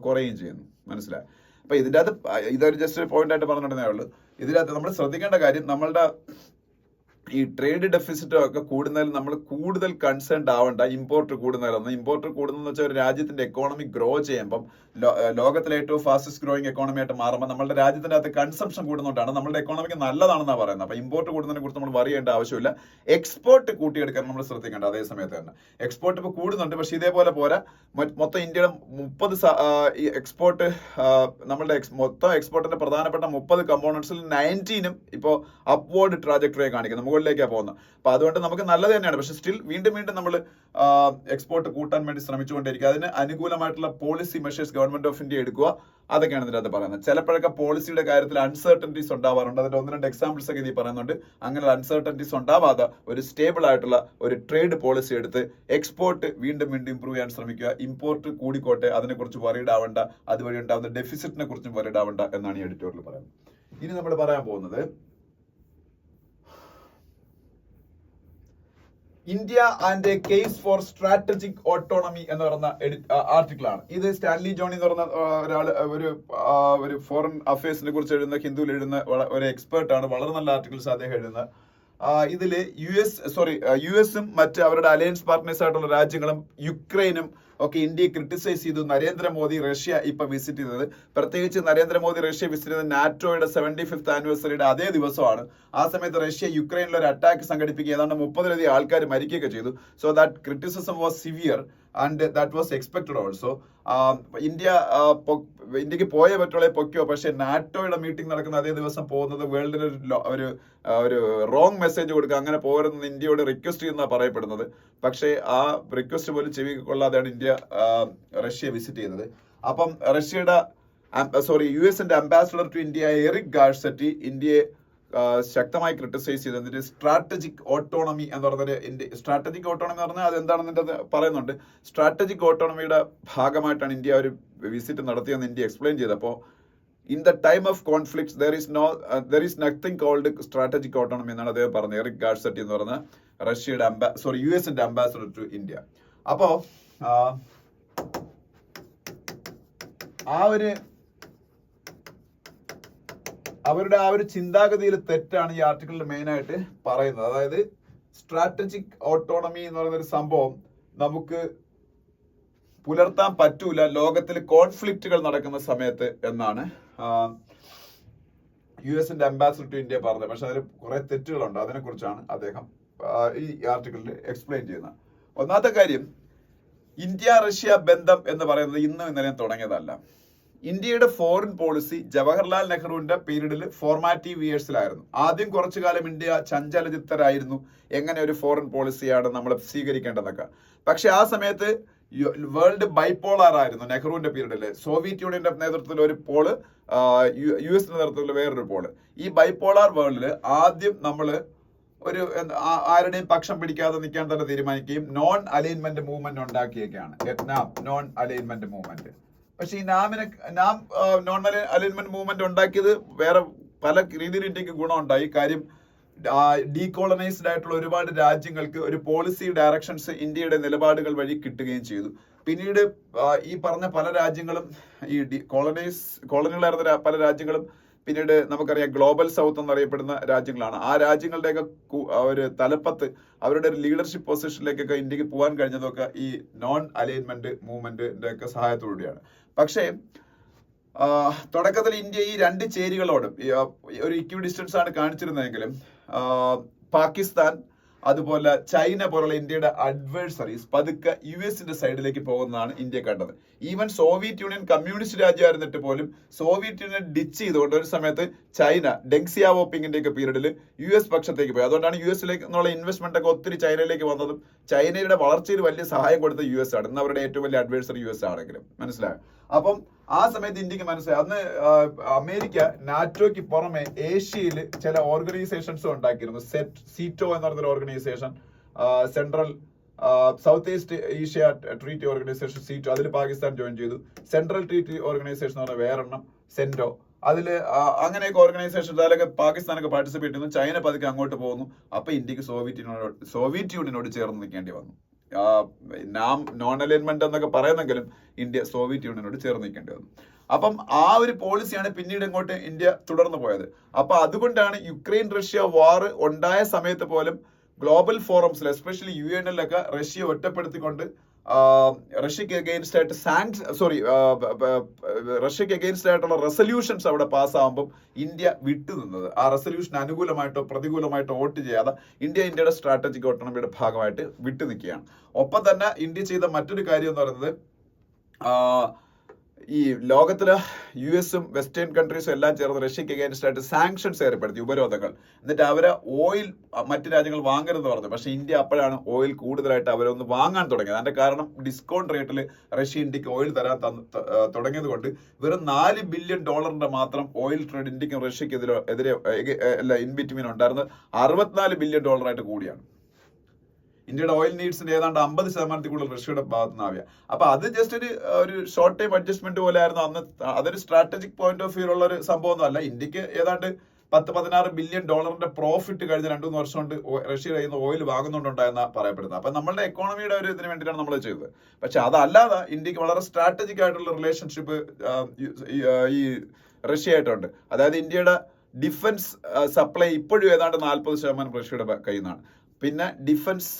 കുറയുകയും ചെയ്യുന്നു. മനസ്സിലായി? അപ്പൊ ഇതിൻ്റെ അകത്ത് ഇതൊരു ജസ്റ്റ് ഒരു പോയിന്റ് ആയിട്ട് പറഞ്ഞിട്ടുണ്ടേ ഉള്ളൂ. ഇതിനകത്ത് നമ്മൾ ശ്രദ്ധിക്കേണ്ട കാര്യം, നമ്മളുടെ ഈ ട്രേഡ് ഡെഫിസിറ്റ് ഒക്കെ കൂടുന്നതിൽ നമ്മൾ കൂടുതൽ കൺസേൺഡ് ആവേണ്ട ഇമ്പോർട്ട് കൂടുന്നതിലൊന്നും. ഇമ്പോർട്ട് കൂടുന്നതെന്ന് വെച്ചാൽ ഒരു രാജ്യത്തിന്റെ എക്കോണമി ഗ്രോ ചെയ്യുമ്പം ലോകത്തിലെ ഏറ്റവും ഫാസ്റ്റസ്റ്റ് ഗ്രോയിങ് എക്കോണമി ആയിട്ട് മാറുമ്പോൾ നമ്മുടെ രാജ്യത്തിന്റെ അകത്ത് കൺസംഷൻ കൂടുന്നതുകൊണ്ടാണ് നമ്മുടെ എക്കോണമിക്ക് നല്ലതാണെന്നാണ് പറയുന്നത്. അപ്പൊ ഇമ്പോർട്ട് കൂടുന്നതിനെ കുറിച്ച് നമ്മൾ വറി ചെയ്യേണ്ട ആവശ്യമില്ല. എക്സ്പോർട്ട് കൂട്ടിയെടുക്കാൻ നമ്മൾ ശ്രദ്ധിക്കേണ്ട. അതേ സമയത്ത് തന്നെ എക്സ്പോർട്ട് ഇപ്പോൾ കൂടുന്നുണ്ട്, പക്ഷെ ഇതേപോലെ പോരാ. മൊത്തം ഇന്ത്യയുടെ 30 എക്സ്പോർട്ട് നമ്മളുടെ മൊത്തം എക്സ്പോർട്ടിന്റെ പ്രധാനപ്പെട്ട 30 കമ്പോണൻസിൽ 19 ഇപ്പോൾ അപ്വേർഡ് ട്രാജക്ടറിയെ കാണിക്കുന്നു, മുകളിലേക്കാണ് പോകുന്നത്. അപ്പൊ അതുകൊണ്ട് നമുക്ക് നല്ലത് തന്നെയാണ്. പക്ഷെ സ്റ്റിൽ വീണ്ടും നമ്മൾ എക്സ്പോർട്ട് കൂട്ടാൻ വേണ്ടി ശ്രമിച്ചുകൊണ്ടിരിക്കുക. അതിന് അനുകൂലമായിട്ടുള്ള policy measures government of India എടുക്കുക. അതൊക്കെയാണ് ഇതിനകത്ത് പറയുന്നത്. ചിലപ്പോഴൊക്കെ പോളിസിയുടെ കാര്യത്തിൽ അൺസർട്ടനിറ്റീസ് ഉണ്ടാവാറുണ്ട്. അതിന്റെ 1-2 എക്സാമ്പിൾസ് ഒക്കെ ഇതിൽ പറയുന്നുണ്ട്. അങ്ങനെ അൺസർട്ടനിറ്റീസ് ഉണ്ടാവാതെ ഒരു സ്റ്റേബിൾ ആയിട്ടുള്ള ഒരു ട്രേഡ് പോളിസി എടുത്ത് എക്സ്പോർട്ട് വീണ്ടും ഇംപ്രൂവ് ചെയ്യാൻ ശ്രമിക്കുക. ഇമ്പോർട്ട് കൂടിക്കോട്ടെ, അതിനെക്കുറിച്ച് വറീഡ് ആവണ്ട. അതുവഴി ഉണ്ടാകുന്ന ഡെഫിസിറ്റിനെ കുറിച്ചും വറീഡ് ആവണ്ട എന്നാണ് ഈ എഡിറ്റോറിയൽ പറയുന്നത്. ഇനി നമ്മൾ പറയാൻ പോകുന്നത് India and a case for strategic autonomy എന്ന് പറയുന്ന ആർട്ടിക്കിൾ ആണ്. ഇത് സ്റ്റാൻലി ജോണി എന്ന് പറയുന്ന ഒരാൾ, ഒരു ഫോറിൻ അഫയേഴ്സിനെ കുറിച്ച് എഴുതുന്ന, ഹിന്ദുവിൽ എഴുതുന്ന ഒരു എക്സ്പേർട്ട് ആണ്. വളരെ നല്ല ആർട്ടിക്കിൾസ് അദ്ദേഹം എഴുതുന്നത്. ഇതില് US-ഉം മറ്റ് അവരുടെ അലയൻസ് പാർട്ട്നേഴ്സ് ആയിട്ടുള്ള രാജ്യങ്ങളും യുക്രൈനും ഒക്കെ ഇന്ത്യയെ ക്രിട്ടിസൈസ് ചെയ്തു. നരേന്ദ്രമോദി റഷ്യ ഇപ്പൊ വിസിറ്റ് ചെയ്തത്, പ്രത്യേകിച്ച് നരേന്ദ്രമോദി റഷ്യ വിസിറ്റ് ചെയ്തത് നാറ്റോയുടെ 75th ആനിവേഴ്സറിയുടെ അതേ ദിവസമാണ്. ആ സമയത്ത് റഷ്യ യുക്രൈനിൽ ഒരു അറ്റാക്ക് സംഘടിപ്പിക്കുക, ഏതാണ്ട് 30-ലധികം ആൾക്കാർ മരിക്കുകയൊക്കെ ചെയ്തു. So that criticism was severe. And that was expected also. ഇന്ത്യക്ക് പോയേ പറ്റുള്ളേ പൊയ്ക്കോ, പക്ഷെ നാറ്റോയുടെ മീറ്റിംഗ് നടക്കുന്ന അതേ ദിവസം പോകുന്നത് വേൾഡിന് ഒരു റോങ് മെസ്സേജ് കൊടുക്കുക, അങ്ങനെ പോകരുതെന്ന് ഇന്ത്യയോട് റിക്വസ്റ്റ് ചെയ്യുന്ന പറയപ്പെടുന്നത്. പക്ഷേ ആ റിക്വസ്റ്റ് പോലും ചെവി കൊള്ളാതെയാണ് ഇന്ത്യ റഷ്യ വിസിറ്റ് ചെയ്യുന്നത്. അപ്പം US ambassador to India Eric Garcetti ഇന്ത്യയെ ശക്തമായി ക്രിട്ടിസൈസ് ചെയ്ത്, എന്നിട്ട് സ്ട്രാറ്റജിക് ഓട്ടോണമി എന്ന് പറഞ്ഞത്, സ്ട്രാറ്റജിക് ഓട്ടോണമി എന്ന് പറഞ്ഞാൽ അതെന്താണെന്ന് പറയുന്നുണ്ട്. സ്ട്രാറ്റജിക് ഓട്ടോണമിയുടെ ഭാഗമായിട്ടാണ് ഇന്ത്യ ഒരു വിസിറ്റ് നടത്തിയെന്ന് ഇന്ത്യ എക്സ്പ്ലെയിൻ ചെയ്തപ്പോൾ, in the time of conflicts there is nothing called strategic autonomy എന്നാണ് അദ്ദേഹം പറഞ്ഞത്. എറിക് ഗാർസെറ്റി എന്ന് പറഞ്ഞ US അംബാസഡർ ടു ഇന്ത്യ. അപ്പോ അവരുടെ ആ ഒരു ചിന്താഗതിയിൽ തെറ്റാണ് ഈ ആർട്ടിക്കിളിൽ മെയിൻ ആയിട്ട് പറയുന്നത്. അതായത് സ്ട്രാറ്റജിക് ഓട്ടോണമി എന്ന് പറയുന്ന ഒരു സംഭവം നമുക്ക് പുലർത്താൻ പറ്റൂല ലോകത്തിൽ കോൺഫ്ലിക്റ്റുകൾ നടക്കുന്ന സമയത്ത് എന്നാണ് US അംബാസഡർ ടു ഇന്ത്യ പറഞ്ഞത്. പക്ഷെ അതിൽ കുറെ തെറ്റുകളുണ്ട്, അതിനെ കുറിച്ചാണ് അദ്ദേഹം ഈ ആർട്ടിക്കിളിൽ എക്സ്പ്ലെയിൻ ചെയ്യുന്നത്. ഒന്നാമത്തെ കാര്യം, ഇന്ത്യ റഷ്യ ബന്ധം എന്ന് പറയുന്നത് ഇന്നും ഇന്നലെയും തുടങ്ങിയതല്ല. ഇന്ത്യയുടെ ഫോറിൻ പോളിസി ജവഹർലാൽ നെഹ്റുവിന്റെ പീരീഡിൽ ഫോർമാറ്റീവ് ഇയേഴ്സിലായിരുന്നു. ആദ്യം കുറച്ചു കാലം ഇന്ത്യ ചഞ്ചലചിത്തരായിരുന്നു, എങ്ങനെ ഒരു ഫോറിൻ പോളിസിയാണ് നമ്മൾ സ്വീകരിക്കേണ്ടതൊക്കെ. പക്ഷെ ആ സമയത്ത് വേൾഡ് ബൈപോളാർ ആയിരുന്നു. നെഹ്റുവിന്റെ പീരീഡിൽ സോവിയറ്റ് യൂണിയന്റെ നേതൃത്വത്തിൽ ഒരു പോള്, US നേതൃത്വത്തിൽ വേറൊരു പോള്. ഈ ബൈപോളാർ വേൾഡിൽ ആദ്യം നമ്മൾ ഒരു ആരുടെയും പക്ഷം പിടിക്കാതെ നിൽക്കാൻ തന്നെ തീരുമാനിക്കുകയും നോൺ അലൈൻമെന്റ് മൂവ്മെന്റ് ഉണ്ടാക്കിയൊക്കെയാണ്. Non alignment movement. പക്ഷെ ഈ നോൺ അലൈൻമെന്റ് മൂവ്മെന്റ് ഉണ്ടാക്കിയത് വേറെ പല രീതിയിൽ ഇന്ത്യക്ക് ഗുണമുണ്ടായി. കാര്യം ഡീകോളനൈസ്ഡ് ആയിട്ടുള്ള ഒരുപാട് രാജ്യങ്ങൾക്ക് ഒരു പോളിസി ഡയറക്ഷൻസ് ഇന്ത്യയുടെ നിലപാടുകൾ വഴി കിട്ടുകയും ചെയ്തു. പിന്നീട് ഈ പറഞ്ഞ പല രാജ്യങ്ങളും, ഈ കോളനികളായിരുന്ന പല രാജ്യങ്ങളും പിന്നീട് നമുക്കറിയാം ഗ്ലോബൽ സൗത്ത് എന്നറിയപ്പെടുന്ന രാജ്യങ്ങളാണ്. ആ രാജ്യങ്ങളുടെയൊക്കെ ഒരു തലപ്പത്ത് അവരുടെ ഒരു ലീഡർഷിപ്പ് പൊസിഷനിലേക്കൊക്കെ ഇന്ത്യക്ക് പോകാൻ കഴിഞ്ഞതൊക്കെ ഈ നോൺ അലൈൻമെന്റ് മൂവ്മെന്റിന്റെ ഒക്കെ സഹായത്തോടെയാണ്. പക്ഷേ തുടക്കത്തിൽ ഇന്ത്യ ഈ രണ്ട് ചേരികളോടും ഒരു ഇക്വി ഡിസ്റ്റൻസ് ആണ് കാണിച്ചിരുന്നതെങ്കിലും പാകിസ്ഥാൻ അതുപോലെ ചൈന പോലുള്ള ഇന്ത്യയുടെ അഡ്വേഴ്സറീസ് പതുക്കെ US സൈഡിലേക്ക് പോകുന്നതാണ് ഇന്ത്യ കണ്ടത്. ഈവൻ സോവിയറ്റ് യൂണിയൻ കമ്മ്യൂണിസ്റ്റ് രാജ്യമായിരുന്നിട്ട് പോലും സോവിയറ്റ് യൂണിയൻ ഡിച്ച് ചെയ്തുകൊണ്ട് ഒരു സമയത്ത് ചൈന ഡെങ് സിയാവോപിങ്ങിന്റെ ഒക്കെ പീരീഡിൽ US പക്ഷത്തേക്ക് പോയി. അതുകൊണ്ടാണ് US നിന്നുള്ള ഇൻവെസ്റ്റ്മെന്റ് ഒക്കെ ഒത്തിരി ചൈനയിലേക്ക് വന്നതും ചൈനയുടെ വളർച്ചയിൽ വലിയ സഹായം കൊടുത്ത US ആണ്. ഇന്ന് അവരുടെ ഏറ്റവും വലിയ അഡ്വൈസറി US ആണെങ്കിലും മനസ്സിലായോ. അപ്പം ആ സമയത്ത് ഇന്ത്യക്ക് മനസ്സിലായി, അന്ന് അമേരിക്ക നാറ്റോയ്ക്ക് പുറമെ ഏഷ്യയിൽ ചില ഓർഗനൈസേഷൻസും ഉണ്ടാക്കിയിരുന്നു. സീറ്റോ എന്ന് പറഞ്ഞൊരു organization, central south east Asia treaty organization SEATO, അതിൽ പാകിസ്ഥാൻ ജോയിൻ ചെയ്തു. സെൻട്രൽ ട്രീറ്റി ഓർഗനൈസേഷൻ എന്ന് പറഞ്ഞ വേറെണ്ണം സെന്റോ, അതില് അങ്ങനെയൊക്കെ ഓർഗനൈസേഷൻ അതിലൊക്കെ പാകിസ്ഥാനൊക്കെ പാർട്ടിസിപ്പേറ്റ് ചെയ്യുന്നു. ചൈന പതുക്കെ അങ്ങോട്ട് പോകുന്നു. അപ്പൊ ഇന്ത്യക്ക് സോവിയറ്റ് യൂണിയനോട് ചേർന്ന് നിൽക്കേണ്ടി വന്നു. നോൺ അലൈൻമെന്റ് എന്നൊക്കെ പറയുന്നെങ്കിലും ഇന്ത്യ സോവിയറ്റ് യൂണിയനോട് ചേർന്ന് നിൽക്കേണ്ടി വന്നു. അപ്പം ആ ഒരു പോളിസിയാണ് പിന്നീട് ഇങ്ങോട്ട് ഇന്ത്യ തുടർന്നു പോയത്. അപ്പൊ അതുകൊണ്ടാണ് യുക്രൈൻ റഷ്യ വാർ ഉണ്ടായ സമയത്ത് പോലും ഗ്ലോബൽ ഫോറംസിൽ എസ്പെഷ്യലി UN-ലൊക്കെ റഷ്യ ഒറ്റപ്പെടുത്തിക്കൊണ്ട് റഷ്യക്ക് അഗെയിൻസ്റ്റ് ആയിട്ട് റഷ്യക്ക് അഗെയിൻസ്റ്റ് ആയിട്ടുള്ള റെസൊല്യൂഷൻസ് അവിടെ പാസ്സാകുമ്പോൾ ഇന്ത്യ വിട്ടുനിന്നത്. ആ റെസൊല്യൂഷൻ അനുകൂലമായിട്ടോ പ്രതികൂലമായിട്ടോ വോട്ട് ചെയ്യാതെ ഇന്ത്യയുടെ സ്ട്രാറ്റജിക് ഓട്ടോണമിയുടെ ഭാഗമായിട്ട് വിട്ടു നിൽക്കുകയാണ്. ഒപ്പം തന്നെ ഇന്ത്യ ചെയ്ത മറ്റൊരു കാര്യം എന്ന് പറയുന്നത്, ഈ ലോകത്തിലെ US-ഉം വെസ്റ്റേൺ കൺട്രീസും എല്ലാം ചേർന്ന് റഷ്യക്ക് അഗെയിൻസ്റ്റ് ആയിട്ട് സാങ്ഷൻസ് ഏർപ്പെടുത്തി, ഉപരോധങ്ങൾ. എന്നിട്ട് അവരെ ഓയിൽ മറ്റു രാജ്യങ്ങൾ വാങ്ങരുതെന്ന് പറഞ്ഞു. പക്ഷെ ഇന്ത്യ അപ്പോഴാണ് ഓയിൽ കൂടുതലായിട്ട് അവരൊന്ന് വാങ്ങാൻ തുടങ്ങിയത്. അതിന്റെ കാരണം ഡിസ്കൗണ്ട് റേറ്റിൽ റഷ്യ ഇന്ത്യക്ക് ഓയിൽ തരാൻ തുടങ്ങിയത് കൊണ്ട് വെറും $4 ബില്യൺ മാത്രം ഓയിൽ ട്രേഡ് ഇന്ത്യക്കും റഷ്യക്ക് എതിരെ ഇൻ ബിറ്റ്വീൻ ഉണ്ടായിരുന്നത് $64 ബില്യൺ ആയിട്ട് കൂടിയാണ്. ഇന്ത്യയുടെ ഓയിൽ നീഡ്സിന്റെ ഏതാണ്ട് 50% കൂടുതൽ റഷ്യയുടെ ഭാഗത്ത് നിന്നാവുക. അപ്പൊ അത് ജസ്റ്റ് ഒരു ഷോർട്ട് ടൈം അഡ്ജസ്റ്റ്മെന്റ് പോലെ ആയിരുന്നു അന്ന്. അതൊരു സ്ട്രാറ്റജിക് പോയിന്റ് ഓഫ് വ്യൂ ഉള്ള ഒരു സംഭവമൊന്നും അല്ല. ഇന്ത്യക്ക് ഏതാണ്ട് $16 ബില്യൺ പ്രോഫിറ്റ് കഴിഞ്ഞ 2-3 വർഷം കൊണ്ട് റഷ്യ കയ്യിൽ നിന്ന് ഓയിൽ വാങ്ങുന്നുണ്ടായെന്ന പറയപ്പെടുന്നത്. അപ്പൊ നമ്മളുടെ എക്കോണമിയുടെ ഒരു ഇതിന് വേണ്ടിയിട്ടാണ് നമ്മൾ ചെയ്തത്. പക്ഷെ അതല്ലാതെ ഇന്ത്യക്ക് വളരെ സ്ട്രാറ്റജിക് ആയിട്ടുള്ള റിലേഷൻഷിപ്പ് ഈ റഷ്യ ആയിട്ടുണ്ട്. അതായത് ഇന്ത്യയുടെ ഡിഫൻസ് സപ്ലൈ ഇപ്പോഴും ഏതാണ്ട് 40% റഷ്യയുടെ കയ്യിൽ നിന്നാണ്. പിന്നെ ഡിഫൻസ്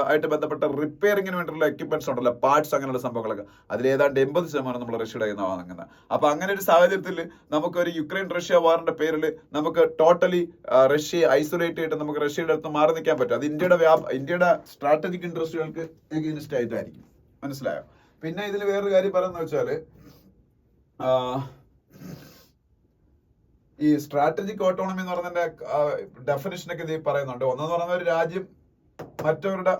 ആയിട്ട് ബന്ധപ്പെട്ട റിപ്പയറിങ്ങിന് വേണ്ടിയുള്ള എക്യുപ്മെന്റ്സ് ഉണ്ടല്ലോ, പാർട്സ്, അങ്ങനെയുള്ള സംഭവങ്ങളൊക്കെ, അതിൽ ഏതാണ്ട് 80% നമ്മൾ റഷ്യയുടെ കയ്യിൽ നിന്ന് വാങ്ങുന്നത്. അപ്പൊ അങ്ങനെ ഒരു സാഹചര്യത്തിൽ നമുക്കൊരു യുക്രൈൻ റഷ്യ വാറിന്റെ പേരിൽ നമുക്ക് ടോട്ടലി റഷ്യയെ ഐസൊലേറ്റ് ചെയ്തിട്ട് നമുക്ക് റഷ്യയുടെ അടുത്ത് മാറി നിൽക്കാൻ പറ്റും. അത് ഇന്ത്യയുടെ സ്ട്രാറ്റജിക് ഇൻട്രസ്റ്റുകൾക്ക് എഗെയിൻസ്റ്റ് ആയിട്ടായിരിക്കും. മനസ്സിലായോ? പിന്നെ ഇതിൽ വേറൊരു കാര്യം പറയുന്നത് വെച്ചാല് ഈ സ്ട്രാറ്റജിക് ഓട്ടോണമി എന്ന് പറയുന്നതിന്റെ ഡെഫിനിഷനൊക്കെ ഇത് പറയുന്നുണ്ട്. ഒന്നെന്ന് പറയുന്ന ഒരു രാജ്യം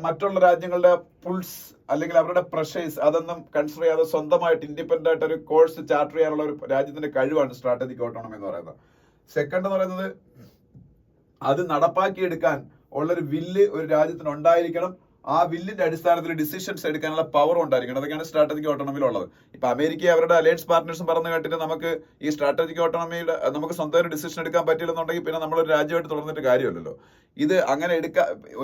മറ്റുള്ള രാജ്യങ്ങളുടെ പുൾസ് അല്ലെങ്കിൽ അവരുടെ പ്രഷേഴ്സ് അതൊന്നും കൺസിഡർ ചെയ്യാതെ സ്വന്തമായിട്ട് ഇൻഡിപെൻഡന്റ് ആയിട്ട് ഒരു കോഴ്സ് ചാർട്ടർ ചെയ്യാനുള്ള ഒരു രാജ്യത്തിന്റെ കഴിവാണ് സ്ട്രാറ്റജിക് ഓട്ടോണമി എന്ന് പറയുന്നത്. സെക്കൻഡ് എന്ന് പറയുന്നത് അത് നടപ്പാക്കിയെടുക്കാൻ ഉള്ളൊരു വില്ല് ഒരു രാജ്യത്തിന് ഉണ്ടായിരിക്കണം. ആ വില്ലിന്റെ അടിസ്ഥാനത്തിൽ ഡിസിഷൻസ് എടുക്കാനുള്ള പവർ ഉണ്ടായിരിക്കണം. അതൊക്കെയാണ് സ്ട്രാറ്റജിക് ഓട്ടോണമിയിൽ ഉള്ളത്. ഇപ്പൊ അമേരിക്ക അവരുടെ അലയൻസ് പാർട്ട്നേഴ്സും പറഞ്ഞു കേട്ടിട്ട് നമുക്ക് ഈ സ്ട്രാറ്റജിക് ഓട്ടോണമിയുടെ നമുക്ക് സ്വന്തം ഡിസിഷൻ എടുക്കാൻ പറ്റില്ലെന്നുണ്ടെങ്കിൽ പിന്നെ നമ്മളൊരു രാജ്യമായിട്ട് തുടർന്നിട്ട് കാര്യമല്ലല്ലോ. ഇത് അങ്ങനെ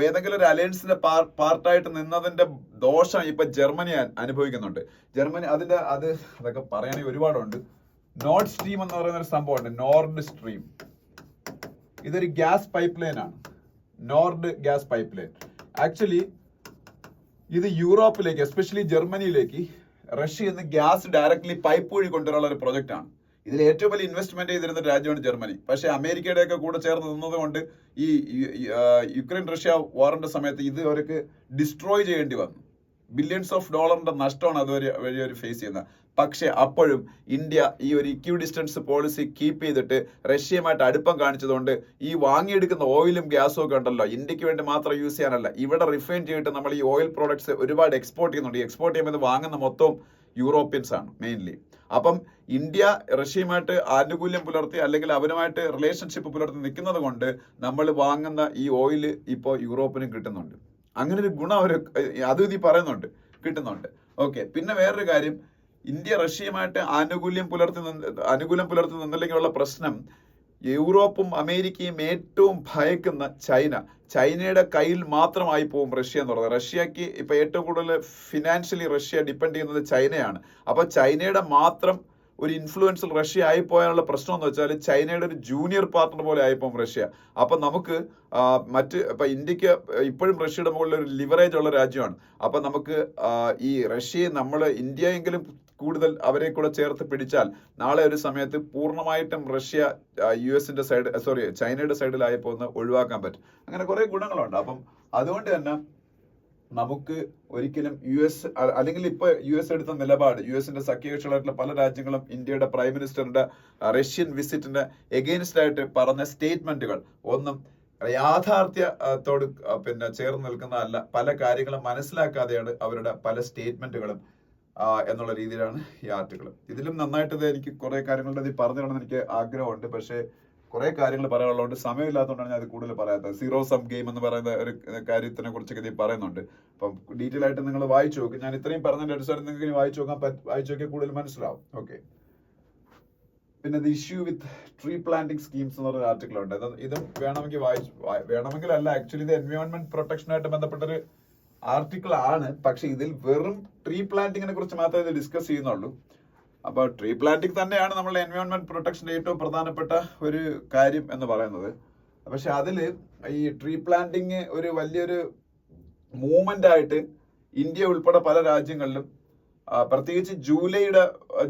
ഏതെങ്കിലും ഒരു അലയൻസിന്റെ പാർട്ടായിട്ട് നിന്നതിന്റെ ദോഷം ഇപ്പൊ ജർമ്മനി അനുഭവിക്കുന്നുണ്ട്. ജർമ്മനി അതൊക്കെ പറയുകയാണെങ്കിൽ ഒരുപാടുണ്ട്. നോർഡ് സ്ട്രീം എന്ന് പറയുന്ന ഒരു സംഭവമുണ്ട്. നോർഡ് സ്ട്രീം ഇതൊരു ഗ്യാസ് പൈപ്പ് ലൈൻ ആണ്. Nord gas pipe line actually ഇത് യൂറോപ്പിലേക്ക് എസ്പെഷ്യലി ജർമ്മനിയിലേക്ക് റഷ്യ ഇന്ന് ഗ്യാസ് ഡയറക്ട്ലി പൈപ്പ് വഴി കൊണ്ടുവരാനുള്ള ഒരു പ്രൊജക്ട് ആണ്. ഇതിൽ ഏറ്റവും വലിയ ഇൻവെസ്റ്റ്മെന്റ് ചെയ്തിരുന്ന രാജ്യമാണ് ജർമ്മനി. പക്ഷെ അമേരിക്കയുടെ ഒക്കെ കൂടെ ചേർന്ന് നിന്നത് കൊണ്ട് ഈ യുക്രൈൻ റഷ്യ വാറിന്റെ സമയത്ത് ഇത് അവർക്ക് ഡിസ്ട്രോയ് ചെയ്യേണ്ടി വന്നു. ബില്യൺസ് ഓഫ് ഡോളറിന്റെ നഷ്ടമാണ് അതുവരെ അവർ ഫേസ് ചെയ്യുന്നത്. പക്ഷെ അപ്പോഴും ഇന്ത്യ ഈ ഒരു ഇക്യു ഡിസ്റ്റൻസ് പോളിസി കീപ്പ് ചെയ്തിട്ട് റഷ്യയുമായിട്ട് അടുപ്പം കാണിച്ചതുകൊണ്ട് ഈ വാങ്ങിയെടുക്കുന്ന ഓയിലും ഗ്യാസും ഒക്കെ ഉണ്ടല്ലോ ഇന്ത്യക്ക് വേണ്ടി മാത്രം യൂസ് ചെയ്യാനല്ല, ഇവിടെ റിഫൈൻ ചെയ്തിട്ട് നമ്മൾ ഈ ഓയിൽ പ്രോഡക്ട്സ് ഒരുപാട് എക്സ്പോർട്ട് ചെയ്യുന്നുണ്ട്. ഈ എക്സ്പോർട്ട് ചെയ്യുമ്പോൾ വാങ്ങുന്ന മൊത്തം യൂറോപ്യൻസ് ആണ് മെയിൻലി. അപ്പം ഇന്ത്യ റഷ്യയുമായിട്ട് ആനുകൂല്യം പുലർത്തി അല്ലെങ്കിൽ അവരുമായിട്ട് റിലേഷൻഷിപ്പ് പുലർത്തി നിൽക്കുന്നത് കൊണ്ട് നമ്മൾ വാങ്ങുന്ന ഈ ഓയിൽ ഇപ്പോൾ യൂറോപ്പിനും കിട്ടുന്നുണ്ട്. അങ്ങനെ ഒരു ഗുണം അവർ അതും ഇത് പറയുന്നുണ്ട്, കിട്ടുന്നുണ്ട്. ഓക്കെ, പിന്നെ വേറൊരു കാര്യം, ഇന്ത്യ റഷ്യയുമായിട്ട് അനുകൂല്യം പുലർത്തി നിന്നില്ലെങ്കിലുള്ള പ്രശ്നം യൂറോപ്പും അമേരിക്കയും ഏറ്റവും ഭയക്കുന്ന ചൈനയുടെ കയ്യിൽ മാത്രമായി പോകും റഷ്യ എന്ന് പറയുന്നത്. റഷ്യക്ക് ഇപ്പൊ ഏറ്റവും കൂടുതൽ ഫിനാൻഷ്യലി റഷ്യ ഡിപ്പെൻഡ് ചെയ്യുന്നത് ചൈനയാണ്. അപ്പൊ ചൈനയുടെ മാത്രം ഒരു ഇൻഫ്ലുവൻസിൽ റഷ്യ ആയിപ്പോയാനുള്ള പ്രശ്നം എന്ന് വെച്ചാൽ ചൈനയുടെ ഒരു ജൂനിയർ പാർട്ണർ പോലെ ആയിപ്പോകും റഷ്യ. അപ്പൊ നമുക്ക് ഇപ്പൊ ഇന്ത്യക്ക് ഇപ്പോഴും റഷ്യയുടെ മുകളിൽ ഒരു ലിവറേജ് ഉള്ള രാജ്യമാണ്. അപ്പൊ നമുക്ക് ഈ റഷ്യയെ ഇന്ത്യയെങ്കിലും കൂടുതൽ അവരെ കൂടെ ചേർത്ത് പിടിച്ചാൽ നാളെ ഒരു സമയത്ത് പൂർണ്ണമായിട്ടും റഷ്യ ചൈനയുടെ സൈഡിലായി പോകുന്ന ഒഴിവാക്കാൻ പറ്റും. അങ്ങനെ കുറെ ഗുണങ്ങളുണ്ട്. അപ്പം അതുകൊണ്ട് തന്നെ നമുക്ക് ഒരിക്കലും അല്ലെങ്കിൽ ഇപ്പൊ എടുത്ത നിലപാട് ന്റെ സഖ്യകക്ഷികളായിട്ടുള്ള പല രാജ്യങ്ങളും ഇന്ത്യയുടെ പ്രൈം മിനിസ്റ്ററിന്റെ റഷ്യൻ വിസിറ്റിന്റെ എഗെയിൻസ്റ്റ് ആയിട്ട് പറഞ്ഞ സ്റ്റേറ്റ്മെന്റുകൾ ഒന്നും യാഥാർത്ഥ്യത്തോട് ചേർന്ന് നിൽക്കുന്നതല്ല. പല കാര്യങ്ങളും മനസ്സിലാക്കാതെയാണ് അവരുടെ പല സ്റ്റേറ്റ്മെന്റുകളും എന്നുള്ള രീതിയിലാണ് ഈ ആർട്ടിക്കിൾ. ഇതിലും നന്നായിട്ട് എനിക്ക് കുറെ കാര്യങ്ങളുടെ ഇത് പറഞ്ഞു തരണമെന്ന് എനിക്ക് ആഗ്രഹമുണ്ട്. പക്ഷേ കുറെ കാര്യങ്ങൾ പറയാനുള്ളതുകൊണ്ട് സമയമില്ലാത്തതുകൊണ്ടാണ് ഞാൻ അത് കൂടുതൽ പറയാത്തത്. സീറോ സം ഗെയിം എന്ന് പറയുന്ന ഒരു കാര്യത്തിനെ കുറിച്ചൊക്കെ ഇത് പറയുന്നുണ്ട്. അപ്പം ഡീറ്റെയിൽ ആയിട്ട് നിങ്ങൾ വായിച്ചു നോക്കും. ഞാൻ ഇത്രയും പറഞ്ഞതിന്റെ അടിസ്ഥാനം നിങ്ങൾക്ക് വായിച്ചു നോക്കിയാൽ കൂടുതൽ മനസ്സിലാവും. ഓക്കെ, പിന്നെ the issue with tree planting schemes എന്ന് പറയുന്ന ആർട്ടിക്കിൾ ഉണ്ട്. ഇതും വേണമെങ്കിൽ അല്ല, ആക്ച്വലി ഇത് എൻവയോൺമെന്റ് പ്രൊട്ടക്ഷനായിട്ട് ബന്ധപ്പെട്ടൊരു ആർട്ടിക്കിൾ ആണ്. പക്ഷെ ഇതിൽ വെറും ട്രീ പ്ലാന്റിങ്ങിനെ കുറിച്ച് മാത്രമേ ഇത് ഡിസ്കസ് ചെയ്യുന്നുള്ളൂ. അപ്പൊ ട്രീ പ്ലാന്റിംഗ് തന്നെയാണ് നമ്മളുടെ എൻവയോൺമെന്റ് പ്രൊട്ടക്ഷന്റെ ഏറ്റവും പ്രധാനപ്പെട്ട ഒരു കാര്യം എന്ന് പറയുന്നത്. പക്ഷെ അതില് ഈ ട്രീ പ്ലാന്റിങ് ഒരു വലിയൊരു മൂവ്മെന്റ് ആയിട്ട് ഇന്ത്യ ഉൾപ്പെടെ പല രാജ്യങ്ങളിലും പ്രത്യേകിച്ച്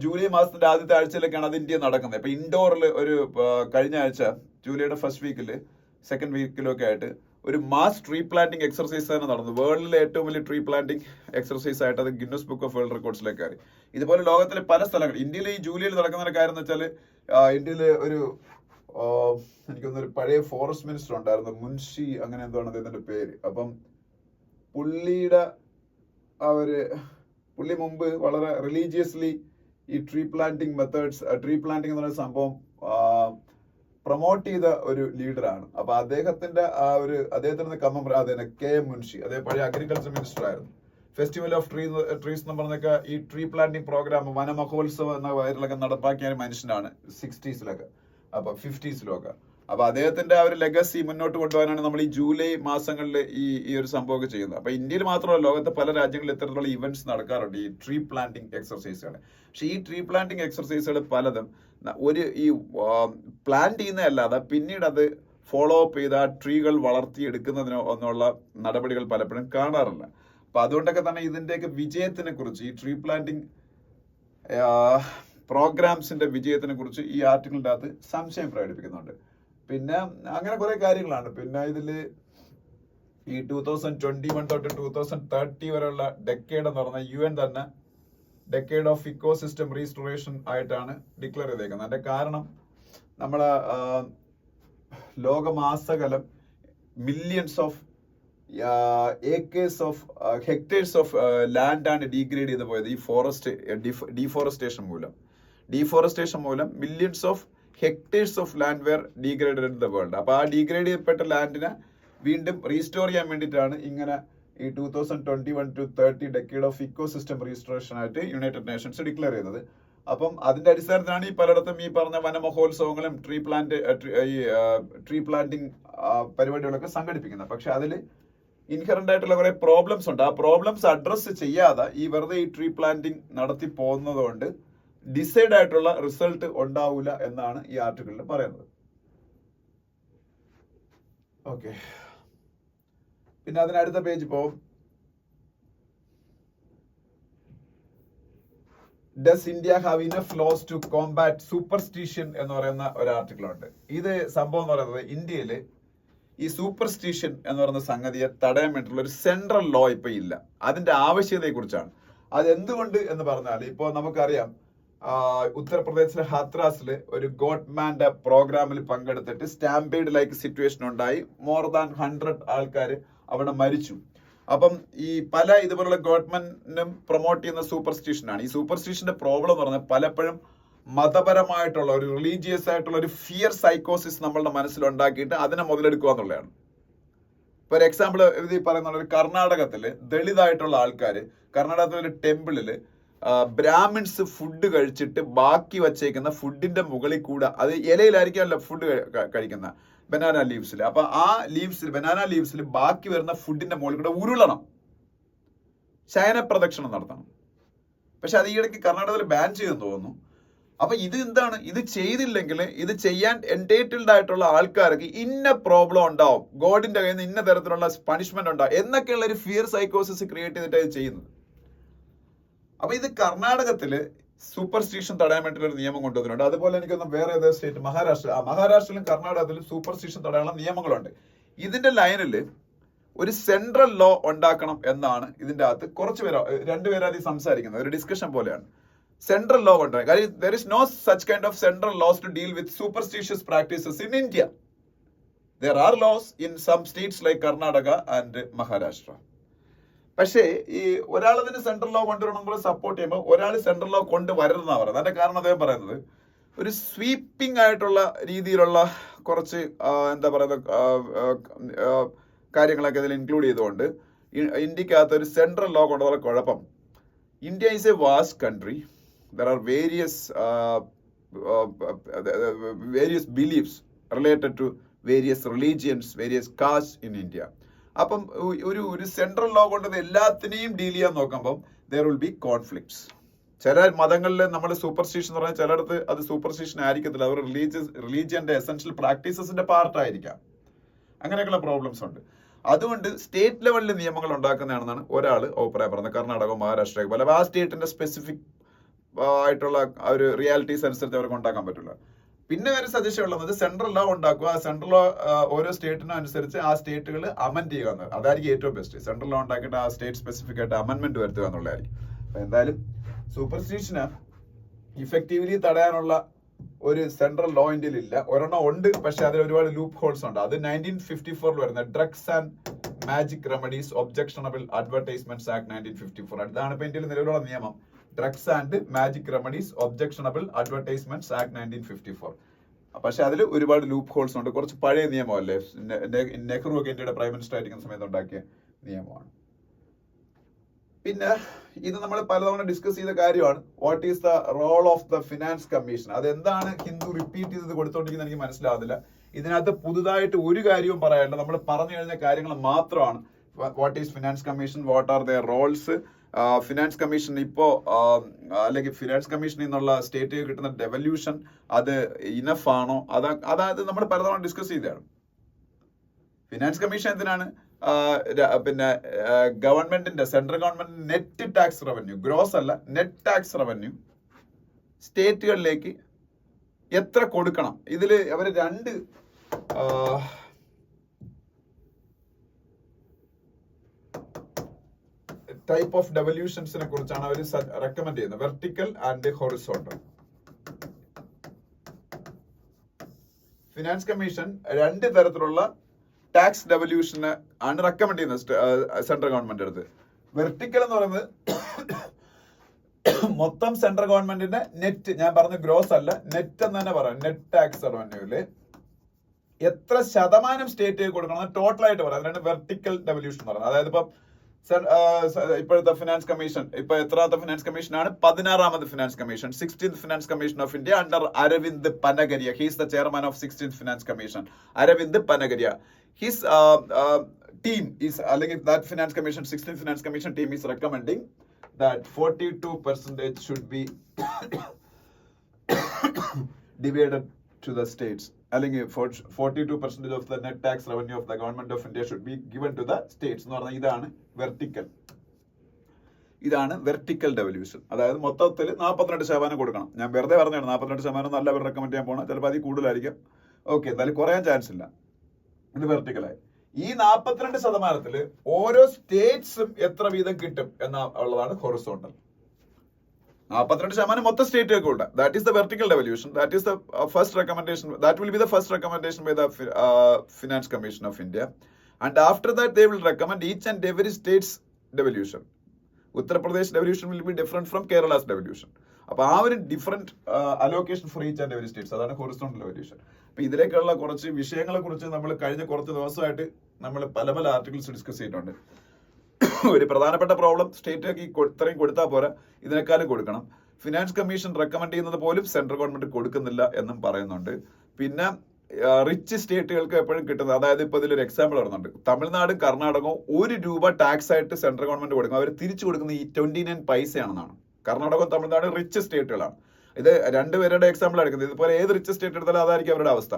ജൂലൈ മാസത്തിന്റെ ആദ്യത്തെ ആഴ്ചയിലൊക്കെയാണ് അത് ഇന്ത്യ നടക്കുന്നത്. ഇപ്പൊ ഇൻഡോറിൽ ഒരു കഴിഞ്ഞ ആഴ്ച ജൂലൈയുടെ ഫസ്റ്റ് വീക്കിൽ സെക്കൻഡ് വീക്കിലൊക്കെ ആയിട്ട് ഒരു മാസ് ട്രീ പ്ലാന്റിംഗ് എക്സർസൈസ് തന്നെ നടന്നു. വേൾഡിലെ ഏറ്റവും വലിയ ട്രീ പ്ലാന്റിംഗ് എക്സർസൈസ് ആയിട്ട് അത് ഗിന്നസ് ബുക്ക് ഓഫ് വേൾഡ് റെക്കോർഡ്സിലേക്ക് കയറി. ഇതുപോലെ ലോകത്തിലെ പല സ്ഥലങ്ങൾ ഇന്ത്യയിൽ ഈ ജൂലൈയിൽ നടക്കുന്ന ഒരു കാര്യം എന്ന് വെച്ചാൽ ഇന്ത്യയിൽ എനിക്കൊന്നൊരു പഴയ ഫോറസ്റ്റ് മിനിസ്റ്റർ ഉണ്ടായിരുന്നു, മുൻഷി അങ്ങനെ എന്താണ് അദ്ദേഹത്തിന്റെ പേര്. അപ്പം പുള്ളി മുമ്പ് വളരെ റിലീജിയസ്ലി ഈ ട്രീ പ്ലാന്റിംഗ് എന്ന് പറയുന്ന സംഭവം പ്രൊമോട്ട് ചെയ്ത ഒരു ലീഡറാണ്. അപ്പൊ അദ്ദേഹത്തിന്റെ കെ എം മുൻഷി, അദ്ദേഹം പഴയ അഗ്രികൾച്ചർ മിനിസ്റ്റർ ആയിരുന്നു. ഫെസ്റ്റിവൽ ഓഫ് ട്രീസ് എന്ന് പറഞ്ഞൊക്കെ ഈ ട്രീ പ്ലാന്റിംഗ് പ്രോഗ്രാം വനമഹോത്സവം എന്ന പേരിലൊക്കെ നടപ്പാക്കിയ മനുഷ്യനാണ് 60s അപ്പൊ 50s അപ്പൊ അദ്ദേഹത്തിന്റെ ആ ഒരു ലെഗസി മുന്നോട്ട് കൊണ്ടുപോകാനാണ് നമ്മൾ ഈ ജൂലൈ മാസങ്ങളിൽ ഈ ഒരു സംഭവമൊക്കെ ചെയ്യുന്നത്. അപ്പൊ ഇന്ത്യയിൽ മാത്രമല്ല ലോകത്തെ പല രാജ്യങ്ങളിൽ ഇത്തരത്തിലുള്ള ഇവന്റ്സ് നടക്കാറുണ്ട്, ഈ ട്രീ പ്ലാന്റിംഗ് എക്സർസൈസുകൾ. പക്ഷെ ഈ ട്രീ പ്ലാന്റിംഗ് എക്സർസൈസുകൾ പലതും ഈ പ്ലാൻ ചെയ്യുന്നതല്ലാതെ പിന്നീട് അത് ഫോളോ അപ്പ് ചെയ്ത് ആ ട്രീകൾ വളർത്തിയെടുക്കുന്നതിനോ ഒന്നുള്ള നടപടികൾ പലപ്പോഴും കാണാറില്ല. അപ്പൊ അതുകൊണ്ടൊക്കെ തന്നെ ഇതിന്റെയൊക്കെ വിജയത്തിനെ കുറിച്ച്, ഈ ട്രീ പ്ലാന്റിംഗ് പ്രോഗ്രാംസിന്റെ വിജയത്തിനെ കുറിച്ച് ഈ ആർട്ടിക്കിളിന്റെ അകത്ത് സംശയം പ്രകടിപ്പിക്കുന്നുണ്ട്. പിന്നെ അങ്ങനെ കുറെ കാര്യങ്ങളാണ്. പിന്നെ ഇതില് ഈ 2021 തൊട്ട് 2030 വരെയുള്ള ഡെക്കേഡ് എന്ന് പറഞ്ഞ UN തന്നെ ഡെക്കേഡ് ഓഫ് ഇക്കോസിസ്റ്റം റീസ്റ്റോറേഷൻ ആയിട്ടാണ് ഡിക്ലെയർ ചെയ്തേക്കുന്നത്. അതിന്റെ കാരണം നമ്മളെ ലോകമാസകലം millions of acres of hectares of ലാൻഡാണ് ഡീഗ്രേഡ് ചെയ്ത് പോയത് ഈ ഡീഫോറസ്റ്റേഷൻ മൂലം millions of hectares of land were degraded in the world. അപ്പൊ ആ ഡീഗ്രേഡ് ചെയ്യപ്പെട്ട ലാൻഡിനെ വീണ്ടും റീസ്റ്റോർ ചെയ്യാൻ വേണ്ടിയിട്ടാണ് ഇങ്ങനെ ഈ 2021 to 30 decade of ecosystem restoration ആയിട്ട് യുണൈറ്റഡ് നേഷൻസ് ഡിക്ലെയർ ചെയ്തത്. അപ്പം അതിന്റെ അടിസ്ഥാനത്തിലാണ് ഈ പലയിടത്തും ഈ പറഞ്ഞ വനമഹോത്സവങ്ങളും ട്രീ പ്ലാന്റിംഗ് പരിപാടികളൊക്കെ സംഘടിപ്പിക്കുന്നത്. പക്ഷെ അതിൽ ഇൻഹറന്റ് ആയിട്ടുള്ള കുറെ പ്രോബ്ലംസ് ഉണ്ട്. ആ പ്രോബ്ലംസ് അഡ്രസ് ചെയ്യാതെ ഈ വെറുതെ ഈ ട്രീ പ്ലാന്റിംഗ് നടത്തി പോകുന്നത് കൊണ്ട് ഡിസൈഡ് ആയിട്ടുള്ള റിസൾട്ട് ഉണ്ടാവില്ല എന്നാണ് ഈ ആർട്ടിക്കിളിൽ പറയുന്നത്. ഓക്കെ, പിന്നെ അതിനടുത്ത പേജ് പോകും. Does India have enough laws to combat superstition എന്ന് പറയുന്ന ഒരു ആർട്ടിക്കിൾ ഉണ്ട്. ഇത് സംഭവം എന്ന് പറയുന്നത് ഇന്ത്യയിൽ ഈ സൂപ്പർസ്റ്റിഷൻ എന്ന് പറയുന്ന സംഗതിയെ തടയാൻ വേണ്ടിയിട്ടുള്ള ഒരു സെൻട്രൽ ലോ ഇപ്പൊ ഇല്ല. അതിന്റെ ആവശ്യകതയെ കുറിച്ചാണ്. അത് എന്തുകൊണ്ട് എന്ന് പറഞ്ഞാൽ ഇപ്പോൾ നമുക്കറിയാം ഉത്തർപ്രദേശിലെ ഹാത്രാസിൽ ഒരു ഗോട്ട്മാന്റെ പ്രോഗ്രാമിൽ പങ്കെടുത്തിട്ട് സ്റ്റാമ്പേഡ് ലൈക്ക് സിറ്റുവേഷൻ ഉണ്ടായി. മോർ ദാൻ 100 ആൾക്കാർ അവിടെ മരിച്ചു. അപ്പം ഈ പല ഇതുപോലുള്ള ഗവൺമെന്റിനും പ്രൊമോട്ട് ചെയ്യുന്ന സൂപ്പർസ്റ്റിഷനാണ്. ഈ സൂപ്പർസ്റ്റിഷന്റെ പ്രോബ്ലം എന്ന് പറഞ്ഞാൽ പലപ്പോഴും മതപരമായിട്ടുള്ള ഒരു റിലീജിയസ് ആയിട്ടുള്ള ഒരു ഫിയർ സൈക്കോസിസ് നമ്മളുടെ മനസ്സിൽ ഉണ്ടാക്കിയിട്ട് അതിനെ മുതലെടുക്കുക എന്നുള്ളതാണ്. ഫോർ എക്സാമ്പിൾ ഇത് പറയുന്ന ഒരു കർണാടകത്തില് ദളിതായിട്ടുള്ള ആൾക്കാര് കർണാടകത്തിലെ ഒരു ടെമ്പിളില് ബ്രാഹ്മിൻസ് ഫുഡ് കഴിച്ചിട്ട് ബാക്കി വച്ചേക്കുന്ന ഫുഡിന്റെ മുകളിൽ കൂടെ, അത് ഇലയിലായിരിക്കുമല്ലോ ഫുഡ് കഴിക്കുന്ന ബനാന ലീവ്സിൽ, അപ്പൊ ആ ബനാന ലീവ്സിൽ ബാക്കി വരുന്ന ഫുഡിന്റെ മുകളിൽ കൂടെ ഉരുളണം, ശയന പ്രദക്ഷിണം നടത്തണം. പക്ഷെ അത് ഈയിടയ്ക്ക് കർണാടകത്തിൽ ബാൻ ചെയ്തെന്ന് തോന്നുന്നു. അപ്പൊ ഇത് എന്താണ്, ഇത് ചെയ്തില്ലെങ്കിൽ ഇത് ചെയ്യാൻ എൻറ്റൈറ്റിൽഡ് ആയിട്ടുള്ള ആൾക്കാർക്ക് ഇന്ന പ്രോബ്ലം ഉണ്ടാവും, ഗോഡിന്റെ കയ്യിൽ നിന്ന് ഇന്ന തരത്തിലുള്ള പണിഷ്മെന്റ് ഉണ്ടാവും എന്നൊക്കെയുള്ള ഒരു ഫിയർ സൈക്കോസിസ് ക്രിയേറ്റ് ചെയ്തിട്ട് ഇത് ചെയ്യുന്നത്. അപ്പൊ ഇത് കർണാടകത്തില് സൂപ്പർസ്റ്റിഷൻ തടയാൻ വേണ്ടിയിട്ട് ഒരു നിയമം കൊണ്ടുവന്നിട്ടുണ്ട്. അതുപോലെ എനിക്കൊന്ന് വേറെ ഏതോ സ്റ്റേറ്റ് മഹാരാഷ്ട്രയിലും കർണാടകത്തിലും സൂപ്പർസ്റ്റിഷൻ തടയാനുള്ള നിയമങ്ങളുണ്ട്. ഇതിന്റെ ലൈനിൽ ഒരു സെൻട്രൽ ലോ ഉണ്ടാക്കണം എന്നാണ് ഇതിന്റെ അകത്ത് കുറച്ച് പേരോ രണ്ടുപേരാദ്യം സംസാരിക്കുന്നത്. ഒരു ഡിസ്കഷൻ പോലെയാണ്. സെൻട്രൽ ലോ കൊണ്ടുവരാൻ കാര്യം there is no such kind of central laws to deal with superstitious practices in India. There are laws in some states like Karnataka and Maharashtra. പക്ഷേ ഈ ഒരാളതിന് സെൻട്രൽ ലോ കൊണ്ടുവരണമെങ്കിൽ സപ്പോർട്ട് ചെയ്യുമ്പോൾ ഒരാൾ സെൻട്രൽ ലോ കൊണ്ടുവരുന്നതാണ് പറയുന്നത്. അതിന്റെ കാരണം അദ്ദേഹം പറയുന്നത് ഒരു സ്വീപ്പിംഗ് ആയിട്ടുള്ള രീതിയിലുള്ള കുറച്ച് എന്താ പറയുക കാര്യങ്ങളൊക്കെ ഇതിൽ ഇൻക്ലൂഡ് ചെയ്തുകൊണ്ട് ഇന്ത്യക്കകത്ത് ഒരു സെൻട്രൽ ലോ കൊണ്ടുവരുന്ന കുഴപ്പം, India is a vast country. There are various beliefs related to various religions, various castes in India. അപ്പം ഒരു സെൻട്രൽ ലോ കൊണ്ട് എല്ലാത്തിനെയും ഡീൽ ചെയ്യാൻ നോക്കുമ്പം there will be conflicts. ചില മതങ്ങളിൽ നമ്മൾ സൂപ്പർസ്റ്റിഷൻ എന്ന് പറഞ്ഞാൽ ചിലയിടത്ത് അത് സൂപ്പർസ്റ്റിഷൻ ആയിരിക്കത്തില്ല, അവർ റിലീജിയന്റെ എസെൻഷ്യൽ പ്രാക്ടീസസിന്റെ പാർട്ടായിരിക്കാം. അങ്ങനെയൊക്കെയുള്ള പ്രോബ്ലംസ് ഉണ്ട്. അതുകൊണ്ട് സ്റ്റേറ്റ് ലെവലിൽ നിയമങ്ങൾ ഉണ്ടാക്കുന്നതാണെന്നാണ് ഒരാൾ അഭിപ്രായം പറയുന്നത്. കർണാടക, മഹാരാഷ്ട്ര പോലെ ആ സ്റ്റേറ്റിന്റെ സ്പെസിഫിക് ആയിട്ടുള്ള ഒരു റിയാലിറ്റീസ് അനുസരിച്ച് അവർക്ക് ഉണ്ടാക്കാൻ പറ്റില്ല. പിന്നെ ഒരു സജഷൻ ഉള്ളത് സെൻട്രൽ ലോ ഉണ്ടാക്കുക, ആ സെൻട്രൽ ലോ ഓരോ സ്റ്റേറ്റിനും അനുസരിച്ച് ആ സ്റ്റേറ്റുകൾ അമെൻഡ് ചെയ്യുക എന്നത്, അതായിരിക്കും ഏറ്റവും ബെസ്റ്റ്. സെൻട്രൽ ലോ ഉണ്ടാക്കിയിട്ട് ആ സ്റ്റേറ്റ് സ്പെസിഫിക് ആയിട്ട് അമെൻമെന്റ് വരുത്തുക എന്നുള്ളതായിരിക്കും. അപ്പൊ എന്തായാലും സൂപ്പർസ്റ്റിഷന് ഇഫക്റ്റീവ്ലി തടയാനുള്ള ഒരു സെൻട്രൽ ലോ ഇന്ത്യയിൽ ഇല്ല. ഒരെണ്ണം ഉണ്ട്, പക്ഷെ അതിൽ ഒരുപാട് ലൂപ്പ് ഹോൾസ് ഉണ്ട്. അത് 1954 വരുന്ന drugs and magic remedies objectionable advertisements act 1954. അതാണ് ഇപ്പൊ ഇന്ത്യയിൽ നിലവിലുള്ള നിയമം. Drugs and magic remedies objectionable advertisements act 1954. പക്ഷെ അതിൽ ഒരുപാട് ലൂപ്പ് ഹോൾസ് ഉണ്ട്. കുറച്ച് പഴയ നിയമമല്ലേ, നെഹ്റു ഒക്കെ ഇന്ത്യയുടെ പ്രൈം മിനിസ്റ്റർ ആയിരിക്കുന്ന സമയത്ത് ഉണ്ടാക്കിയ നിയമമാണ്. പിന്നെ ഇത് നമ്മൾ പലതവണ ഡിസ്കസ് ചെയ്ത കാര്യമാണ്. What is the role of the finance commission? അതെന്താണ് ഹിന്ദു റിപ്പീറ്റ് ചെയ്ത് കൊടുത്തോണ്ടിരിക്കുന്നത് എനിക്ക് മനസ്സിലാവുന്നില്ല. ഇതിനകത്ത് പുതുതായിട്ട് ഒരു കാര്യവും പറയാനില്ല. നമ്മൾ പറഞ്ഞു കഴിഞ്ഞ കാര്യങ്ങൾ മാത്രമാണ്. What is finance commission, what are their roles, finance commission ഇപ്പോ അല്ലെങ്കിൽ ഫിനാൻസ് കമ്മീഷനിൽ നിന്നുള്ള സ്റ്റേറ്റ് കിട്ടുന്ന ഡെവല്യൂഷൻ അത് ഇനഫ് ആണോ, അതായത് നമ്മൾ പലതവണ ഡിസ്കസ് ചെയ്തതാണ്. ഫിനാൻസ് കമ്മീഷൻ എന്തിനാണ്? പിന്നെ ഗവൺമെന്റിന്റെ central government net tax revenue, gross അല്ല നെറ്റ് ടാക്സ് റവന്യൂ സ്റ്റേറ്റുകളിലേക്ക് എത്ര കൊടുക്കണം. ഇതിൽ അവർ രണ്ട് ടൈപ്പ് ഓഫ് ഡെവല്യൂഷൻസിനെ കുറിച്ചാണ് അവർ റെക്കമെൻഡ് ചെയ്യുന്നത്, vertical and horizontal. Finance commission രണ്ട് തരത്തിലുള്ള ടാക്സ് ഡെവല്യൂഷന് ആണ് റെക്കമെൻഡ് ചെയ്യുന്നത് സെൻട്രൽ ഗവൺമെന്റ് അടുത്ത്. വെർട്ടിക്കൽ എന്ന് പറയുന്നത് മൊത്തം സെൻട്രൽ ഗവൺമെന്റിന്റെ നെറ്റ്, ഞാൻ പറഞ്ഞ ഗ്രോസ് അല്ല, നെറ്റ് എന്ന് തന്നെ പറയാം, നെറ്റ് ടാക്സ് റവന്യൂല് എത്ര ശതമാനം സ്റ്റേറ്റ് കൊടുക്കണം ടോട്ടൽ ആയിട്ട് പറയാം. അതിനാണ് വെർട്ടിക്കൽ ഡെവല്യൂഷൻ പറയുന്നത്. അതായത് ഇപ്പം ഇപ്പോഴത്തെ ഫിനാൻസ് കമ്മീഷൻ, ഇപ്പൊ എത്രാമത്തെ ഫിനാൻസ് കമ്മീഷൻ ആണ്? 16ാമത് finance commission, 16th finance commission of India under Arvind Panagariya. He's the chairman of 16th finance commission, Arvind Panagariya. His team is, അല്ലെങ്കിൽ that finance commission, 16th finance commission team is recommending that 42% should be divided to the states. അല്ലെങ്കിൽ 42% of the net tax revenue of the government of India should be given to the states എന്ന് പറഞ്ഞാൽ ഇതാണ് വെർട്ടിക്കൽ. ഇതാണ് വെർട്ടിക്കൽ ഡെവല്യൂഷൻ. അതായത് മൊത്തത്തിൽ 42% കൊടുക്കണം. ഞാൻ വെറുതെ പറഞ്ഞാണ് 42% നല്ല അവർ റെക്കമെൻഡ് ചെയ്യാൻ പോകണം, ചിലപ്പോൾ അതിൽ കൂടുതലായിരിക്കും. ഓക്കെ, എന്തായാലും കുറയാൻ ചാൻസ് ഇല്ല. ഇത് വെർട്ടിക്കലായി. ഈ 42% ഓരോ സ്റ്റേറ്റ്സും എത്ര വീതം കിട്ടും എന്നുള്ളതാണ് ഹൊറിസോണ്ടൽ. 42% മൊത്തം സ്റ്റേറ്റുകൾക്ക് ഉണ്ട്. That is the vertical devolution. That is the first recommendation. That will be the first recommendation by the finance commission of India. And after that they will recommend each and every states devolution. Uttar Pradesh devolution will be different from Kerala's devolution. അപ്പൊ ആ ഒരു different allocation for each and every states, അതാണ് ഹൊറിസോണ്ടൽ ഡെവല്യൂഷൻ. അപ്പൊ ഇതിലേക്കുള്ള കുറച്ച് വിഷയങ്ങളെ കുറിച്ച് നമ്മൾ കഴിഞ്ഞ കുറച്ച് ദിവസമായിട്ട് നമ്മൾ പല പല ആർട്ടിക്കിൾസ് ഡിസ്കസ് ചെയ്തിട്ടുണ്ട്. ഒരു പ്രധാനപ്പെട്ട പ്രോബ്ലം, സ്റ്റേറ്റ് ഇത്രയും കൊടുത്താൽ പോരാ, ഇതിനേക്കാളും കൊടുക്കണം. ഫിനാൻസ് കമ്മീഷൻ റെക്കമെൻഡ് ചെയ്യുന്നത് പോലും സെൻട്രൽ ഗവൺമെന്റ് കൊടുക്കുന്നില്ല എന്നും പറയുന്നുണ്ട്. പിന്നെ റിച്ച് സ്റ്റേറ്റുകൾക്ക് എപ്പോഴും കിട്ടുന്നത്, അതായത് ഇപ്പൊ ഇതിലൊരു എക്സാമ്പിൾ പറയുന്നുണ്ട്, തമിഴ്നാടും കർണാടകവും ₹1 ടാക്സ് ആയിട്ട് സെൻട്രൽ ഗവൺമെന്റ് കൊടുക്കും. അവർ തിരിച്ചു കൊടുക്കുന്നത് ഈ 29 പൈസയാണെന്നാണ്. കർണാടകവും തമിഴ്നാടും റിച്ച് സ്റ്റേറ്റുകളാണ്. ഇത് രണ്ടുപേരുടെ എക്സാമ്പിൾ എടുക്കുന്നത്. ഇതുപോലെ ഏത് റിച്ച് സ്റ്റേറ്റ് എടുത്താലും അതായിരിക്കും അവരുടെ അവസ്ഥ.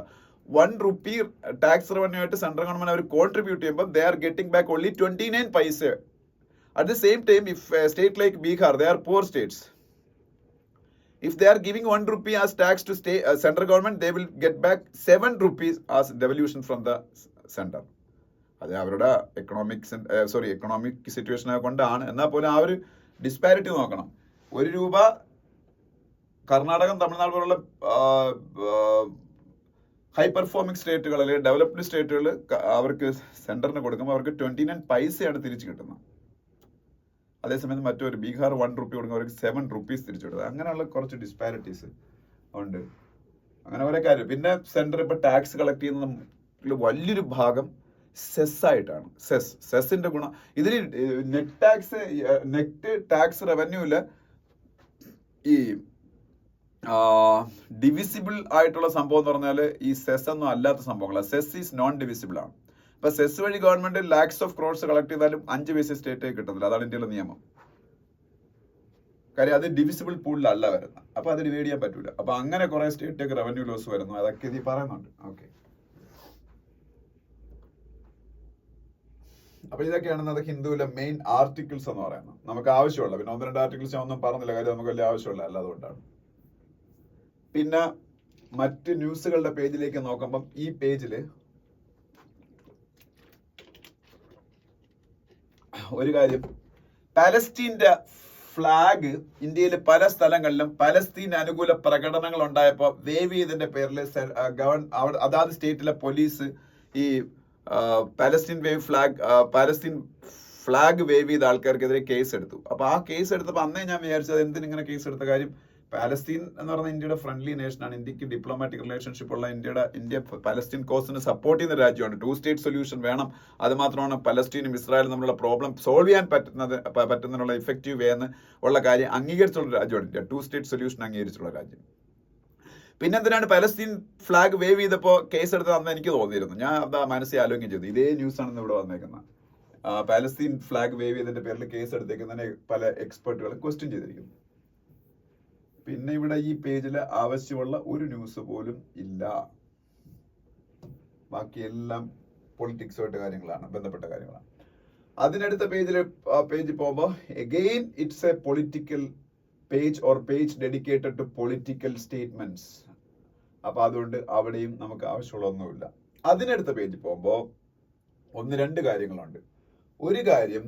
₹1 ടാക്സ് റവന്യൂ ആയിട്ട് സെൻട്രൽ ഗവൺമെന്റ് അവർ കോൺട്രിബ്യൂട്ട് ചെയ്യുമ്പോൾ they are getting back only 29 പൈസ. At the same time, if state like Bihar, they are poor states. If they are giving ₹1 as tax to central government, they will get back ₹7 as devolution from the center. അത് അവരുടെ എക്കണോമിക് സിറ്റുവേഷനെ കൊണ്ടാണ്. എന്നാൽ പോലും ആ ഒരു ഡിസ്പാരിറ്റി നോക്കണം. ₹1 കർണാടകം, തമിഴ്നാട് പോലുള്ള ഹൈ പെർഫോമിംഗ് സ്റ്റേറ്റുകൾ അല്ലെങ്കിൽ ഡെവലപ്ഡ് സ്റ്റേറ്റുകൾ അവർക്ക് സെന്ററിന് കൊടുക്കുമ്പോൾ അവർക്ക് 29 പൈസയാണ് തിരിച്ചു കിട്ടുന്നത്. അതേസമയത്ത് മറ്റൊരു ബീഹാർ ₹1 കൊടുക്കുമ്പോൾ അവർക്ക് ₹7 തിരിച്ചു കിട്ടുന്നത്. അങ്ങനെയുള്ള കുറച്ച് ഡിസ്പാരിറ്റീസ് ഉണ്ട്. അങ്ങനെ ഓരോ കാര്യം. പിന്നെ സെന്റർ ഇപ്പൊ ടാക്സ് കളക്ട് ചെയ്യുന്ന വലിയൊരു ഭാഗം സെസ് ആയിട്ടാണ്. സെസിന്റെ ഗുണം ഇതിൽ നെറ്റ് ടാക്സ് റവന്യൂല് ഈ ഡിവിസിബിൾ ആയിട്ടുള്ള സംഭവം എന്ന് പറഞ്ഞാൽ ഈ സെസ് ഒന്നും അല്ലാത്ത സംഭവങ്ങളാണ്. സെസ് ഈസ് നോൺ ഡിവിസിബിൾ ആണ്. ഇപ്പൊ സെസ് വഴി government lakhs of crores collect ചെയ്താലും 5 പൈസ സ്റ്റേറ്റ് കിട്ടുന്നില്ല. അതാണ് ഇന്ത്യയിലെ നിയമം. കാര്യം അത് ഡിവിസിബിൾ പൂളിലല്ല വരുന്നത്. അപ്പൊ അത് ഡിവൈഡ് ചെയ്യാൻ പറ്റൂല. അപ്പൊ അങ്ങനെ കുറെ സ്റ്റേറ്റ് റവന്യൂ ലോസ് വരുന്നു. അതൊക്കെ ഇതിൽ പറയുന്നുണ്ട്. ഓക്കെ, അപ്പൊ ഇതൊക്കെയാണ് ഹിന്ദുവിലെ മെയിൻ ആർട്ടിക്കിൾസ് എന്ന് പറയുന്നത്. നമുക്ക് ആവശ്യമുള്ള, പിന്നെ 1-2 ആർട്ടിക്കിൾസ് ഞാൻ ഒന്നും പറഞ്ഞില്ല, കാര്യം നമുക്ക് വലിയ ആവശ്യമുള്ള അല്ല, അതുകൊണ്ടാണ്. പിന്നെ മറ്റ് ന്യൂസുകളുടെ പേജിലേക്ക് നോക്കുമ്പം ഈ പേജില് ഒരു കാര്യം, പാലസ്തീന്റെ ഫ്ലാഗ് ഇന്ത്യയിലെ പല സ്ഥലങ്ങളിലും പലസ്തീൻ അനുകൂല പ്രകടനങ്ങൾ ഉണ്ടായപ്പോൾ വേവ് ചെയ്തതിന്റെ പേരിൽ അതാത് സ്റ്റേറ്റിലെ പോലീസ് ഈ പാലസ്തീൻ ഫ്ലാഗ് വേവ് ചെയ്ത ആൾക്കാർക്കെതിരെ കേസ് എടുത്തു. അപ്പൊ ആ കേസ് എടുത്തപ്പോൾ അന്നേ ഞാൻ വിചാരിച്ചത് എന്തിനിങ്ങനെ കേസ് എടുത്ത കാര്യം, പാലസ്തീൻ എന്ന് പറഞ്ഞാൽ ഇന്ത്യയുടെ ഫ്രണ്ട്ലി നേഷനാണ്. ഇന്ത്യക്ക് ഡിപ്ലോമാറ്റിക് റിലേഷൻഷിപ്പ് ഉള്ള ഇന്ത്യ പാലസ്തീൻ കോസിന് സപ്പോർട്ട് ചെയ്യുന്ന രാജ്യമാണ്. 2 സ്റ്റേറ്റ് സൊല്യൂഷൻ വേണം. അത് മാത്രമാണ് പലസ്തീനും ഇസ്രായേലും തമ്മിലുള്ള പ്രോബ്ലം സോൾവ് ചെയ്യാൻ പറ്റുന്നതിനുള്ള ഇഫക്റ്റീവ് വേ എന്ന് ഉള്ള കാര്യം അംഗീകരിച്ചുള്ള രാജ്യമാണ് ഇന്ത്യ. 2 സ്റ്റേറ്റ് സൊല്യൂഷൻ അംഗീകരിച്ചുള്ള രാജ്യം. പിന്നെ എന്തിനാണ് പാലസ്തീൻ ഫ്ലാഗ് വേവ് ചെയ്തപ്പോൾ കേസ് എടുത്തതെന്ന് എനിക്ക് തോന്നിയിരുന്നു. ഞാൻ അതാ മനസ്സിൽ ആലോചിക്കുകയും ചെയ്തു. ഇതേ ന്യൂസ് ആണെന്ന് ഇവിടെ വന്നേക്കുന്നത്. പാലസ്തീൻ ഫ്ലാഗ് വേവ് ചെയ്തതിന്റെ പേരിൽ കേസ് എടുത്തേക്കുന്നതിനെ പല എക്സ്പെർട്ടുകളും ക്വസ്റ്റ്യൻ ചെയ്തിരിക്കുന്നു. പിന്നെ ഇവിടെ ഈ പേജിൽ ആവശ്യമുള്ള ഒരു ന്യൂസ് പോലും ഇല്ല. ബാക്കിയെല്ലാം പൊളിറ്റിക്സുമായിട്ട് കാര്യങ്ങളാണ്, ബന്ധപ്പെട്ട കാര്യങ്ങളാണ്. അതിനടുത്ത പേജ് പോകുമ്പോൾ again it's a political page or page dedicated to political statements. അപ്പൊ അതുകൊണ്ട് അവിടെയും നമുക്ക് ആവശ്യമുള്ള ഒന്നുമില്ല. അതിനടുത്ത പേജ് പോകുമ്പോൾ 1-2 കാര്യങ്ങളുണ്ട്. ഒരു കാര്യം,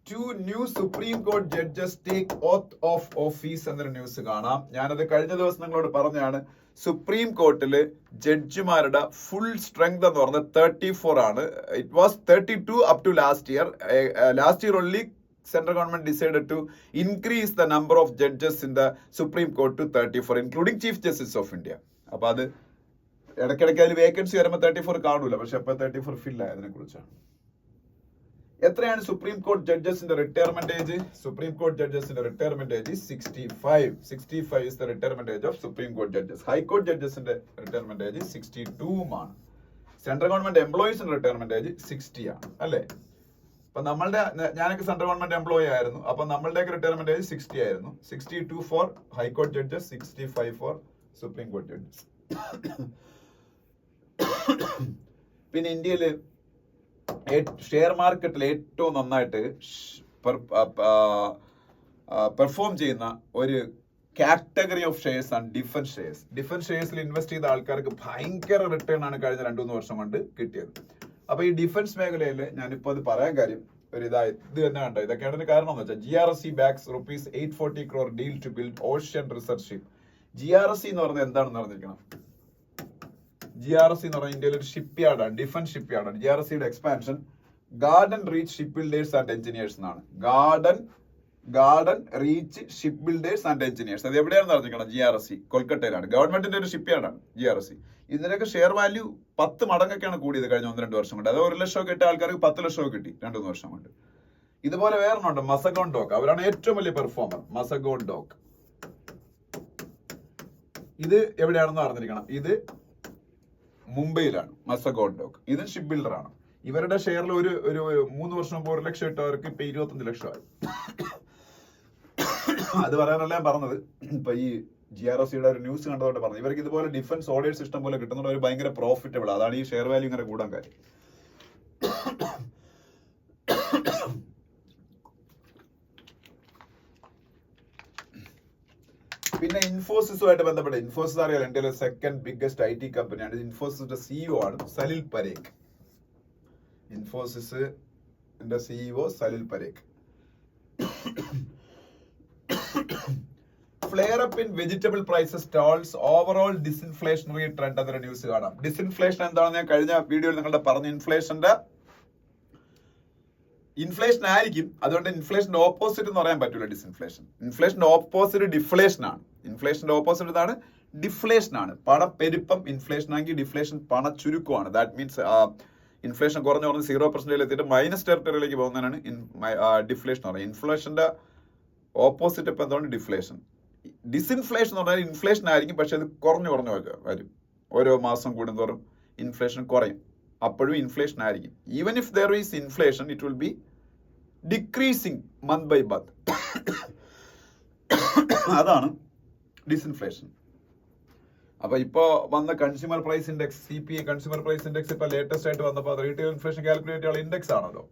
2 new Supreme Court judges take oath of office എന്നൊരു ന്യൂസ് കാണാം. ഞാനത് കഴിഞ്ഞ ദിവസം നിങ്ങളോട് പറഞ്ഞാണ്. സുപ്രീം കോർട്ടില് ജഡ്ജിമാരുടെ ഫുൾ സ്ട്രെങ്ത് എന്ന് പറഞ്ഞത് 34 ആണ്. It was 32 up to last year. Last year only central government decided to increase the number of judges in the Supreme Court to 34, including Chief Justice of India. അപ്പോൾ അത് ഇടയ്ക്കിടയ്ക്ക് അതിൽ വേക്കൻസി വരുമ്പോൾ 34 കാണൂല, പക്ഷെ അപ്പോൾ 34 ഫിൽ ആയി. അതിനെ കുറിച്ചാണ്. എത്രയാണ് സുപ്രീം കോർട്ട് ജഡ്ജസിന്റെ റിട്ടയർമെന്റ് ഏജ്? സുപ്രീം കോർട്ട് ജഡ്ജസിന്റെ retirement age 65 is the retirement age of Supreme Court judges. High Court ജഡ്ജസിന്റെ റിട്ടയർമെന്റ് ഏജ് 62 ആണ്. സെൻട്രൽ ഗവൺമെന്റ് എംപ്ലോയീസിന്റെ റിട്ടയർമെന്റ് ഏജ് 60 ആണ്, അല്ലേ? അപ്പൊ ഞാനൊക്കെ സെൻട്രൽ ഗവൺമെന്റ് എംപ്ലോയി ആയിരുന്നു. അപ്പൊ നമ്മളുടെയൊക്കെ റിട്ടയർമെന്റ് ഏജ് 60 ആയിരുന്നു. 62 for high court judges, 65 for supreme court judges. പിന്നെ ഇന്ത്യയില് ഷെയർ മാർക്കറ്റിൽ ഏറ്റവും നന്നായിട്ട് പെർഫോം ചെയ്യുന്ന ഒരു കാറ്റഗറി ഓഫ് ഷെയർസ് ആണ് ഡിഫൻസ് ഷെയർസ്. ഡിഫൻസ് ഷെയർസിൽ ഇൻവെസ്റ്റ് ചെയ്ത ആൾക്കാർക്ക് ഭയങ്കര റിട്ടേൺ ആണ് കഴിഞ്ഞ 2-3 വർഷം കൊണ്ട് കിട്ടിയത്. അപ്പൊ ഈ ഡിഫൻസ് മേഖലയിൽ ഞാനിപ്പോ അത് പറയാൻ കാര്യം ഇത് തന്നെ കണ്ടോ. ഇതൊക്കെയാണ് ഒരു കാരണം എന്ന് വെച്ചാൽ GRSE bags ₹840 crore deal to build ocean research ship. GRSE എന്ന് പറഞ്ഞാൽ എന്താണെന്ന് അറിഞ്ഞിരിക്കണം. GRSE എന്ന് പറഞ്ഞാൽ ഇന്ത്യയിലെ ഒരു ഷിപ്പ് യാർഡാണ്, ഡിഫൻസ് ഷിപ്പ് യാർഡാണ്. GRSEയുടെ expansion Garden Reach ship builders and engineers എന്നാണ്. Garden Reach ship builders and engineers. അത് എവിടെയാണെന്ന് അറിഞ്ഞിരിക്കണം. GRSE കൊൽക്കത്തയിലാണ്. ഗവൺമെന്റിന്റെ ഒരു ഷിപ്പ് യാർഡാണ് GRSE. ഇതിനൊക്കെ ഷെയർ വാല്യൂ 10 മടങ്ങൊക്കെയാണ് കൂടിയത് കഴിഞ്ഞ 1-2 വർഷം കൊണ്ട്. അത് 1 ലക്ഷം കിട്ടിയ ആൾക്കാർക്ക് 10 ലക്ഷം കിട്ടി 2-3 വർഷം കൊണ്ട്. ഇതുപോലെ വേറൊന്നുണ്ട്, മസഗോൺ ഡോക്ക്. അവരാണ് ഏറ്റവും വലിയ പെർഫോമർ, മസഗോൺ ഡോക്ക്. ഇത് എവിടെയാണെന്ന് അറിഞ്ഞിരിക്കണം. ഇത് മുംബൈയിലാണ് മസഗോൺ ഡോക്ക്. ഇത് ഷിപ്പ് ബിൽഡറാണ്. ഇവരുടെ ഷെയറിൽ ഒരു 3 വർഷം മുമ്പ് 1 ലക്ഷം ഇട്ടവർക്ക് ഇപ്പൊ 25 ലക്ഷമായി. അത് പറയാനല്ല ഞാൻ പറഞ്ഞത്. ഇപ്പൊ ഈ GRSEയുടെ ഒരു ന്യൂസ് കണ്ടതുകൊണ്ട് പറഞ്ഞു. ഇവർക്ക് ഇതുപോലെ ഡിഫൻസ് ഓർഡേഴ്സ് ഇഷ്ടം പോലെ കിട്ടുന്നുണ്ട്. അവർ ഭയങ്കര പ്രോഫിറ്റബിൾ. അതാണ് ഈ ഷെയർ വാല്യൂ ഇങ്ങനെ കൂടാൻ കാര്യം. പിന്നെ ഇൻഫോസിസുമായിട്ട് ബന്ധപ്പെട്ട്, ഇൻഫോസിസ് അറിയാലോ ഇന്ത്യയിലെ സെക്കൻഡ് ബിഗ്ഗസ്റ്റ് IT കമ്പനിയാണ്. ഇൻഫോസിസിന്റെ CEO ആണ് സലിൽ പരേഖ്. ഇൻഫോസിസിന്റെ CEO Salil Parekh. Flare up in vegetable prices stalls overall disinflationary trend എന്നൊരു ന്യൂസ് കാണാം. ഡിസിൻഫ്ലേഷൻ എന്താണെന്ന് ഞാൻ കഴിഞ്ഞ വീഡിയോയിൽ നിങ്ങളുടെ പറഞ്ഞു. ഇൻഫ്ലേഷൻ ആയിരിക്കും. അതുകൊണ്ട് ഇൻഫ്ലേഷന്റെ ഓപ്പോസിറ്റ് എന്ന് പറയാൻ പറ്റില്ല ഡിസിൻഫ്ലേഷൻ. ഇൻഫ്ലേഷന്റെ ഓപ്പോസിറ്റ് ഡിഫ്ലേഷൻ ആണ്. ഇൻഫ്ലേഷന്റെ ഓപ്പോസിറ്റ് എന്താണ്? ഡിഫ്ലേഷൻ ആണ്. പണപ്പെരുപ്പം ഇൻഫ്ലേഷൻ ആണെങ്കിൽ ഡിഫ്ലേഷൻ പണ ചുരുക്കമാണ്. ദാറ്റ് മീൻസ് ഇൻഫ്ലേഷൻ കുറഞ്ഞ് 0% എത്തിയിട്ട് മൈനസ് ടെറിട്ടറിയിലേക്ക് പോകുന്നതിനാണ് ഡിഫ്ലേഷൻ എന്ന് പറയുന്നത്. ഇൻഫ്ലേഷന്റെ ഓപ്പോസിറ്റ് ഇപ്പൊ എന്താണ്? ഡിഫ്ലേഷൻ. ഡിസിൻഫ്ലേഷൻ എന്ന് പറഞ്ഞാൽ ഇൻഫ്ലേഷൻ ആയിരിക്കും, പക്ഷെ അത് കുറഞ്ഞു വരും. ഓരോ മാസം കൂടുന്തോറും ഇൻഫ്ലേഷൻ കുറയും. അപ്പോഴും ഇൻഫ്ലേഷൻ ആയിരിക്കും. Even if there is inflation, it will be decreasing month by month. അതാണ് ഡിസിൻഫ്ലേഷൻ. അപ്പൊ ഇപ്പോ വന്ന consumer price index, CPI consumer price index ഇപ്പൊ ലേറ്റസ്റ്റ് ആയിട്ട് വന്നപ്പോൾ അത് റീറ്റെയിൽ ഇൻഫ്ലേഷൻ കാൽക്കുലേറ്റ് ചെയ്യാനുള്ള ഇൻഡെക്സ് ആണല്ലോ.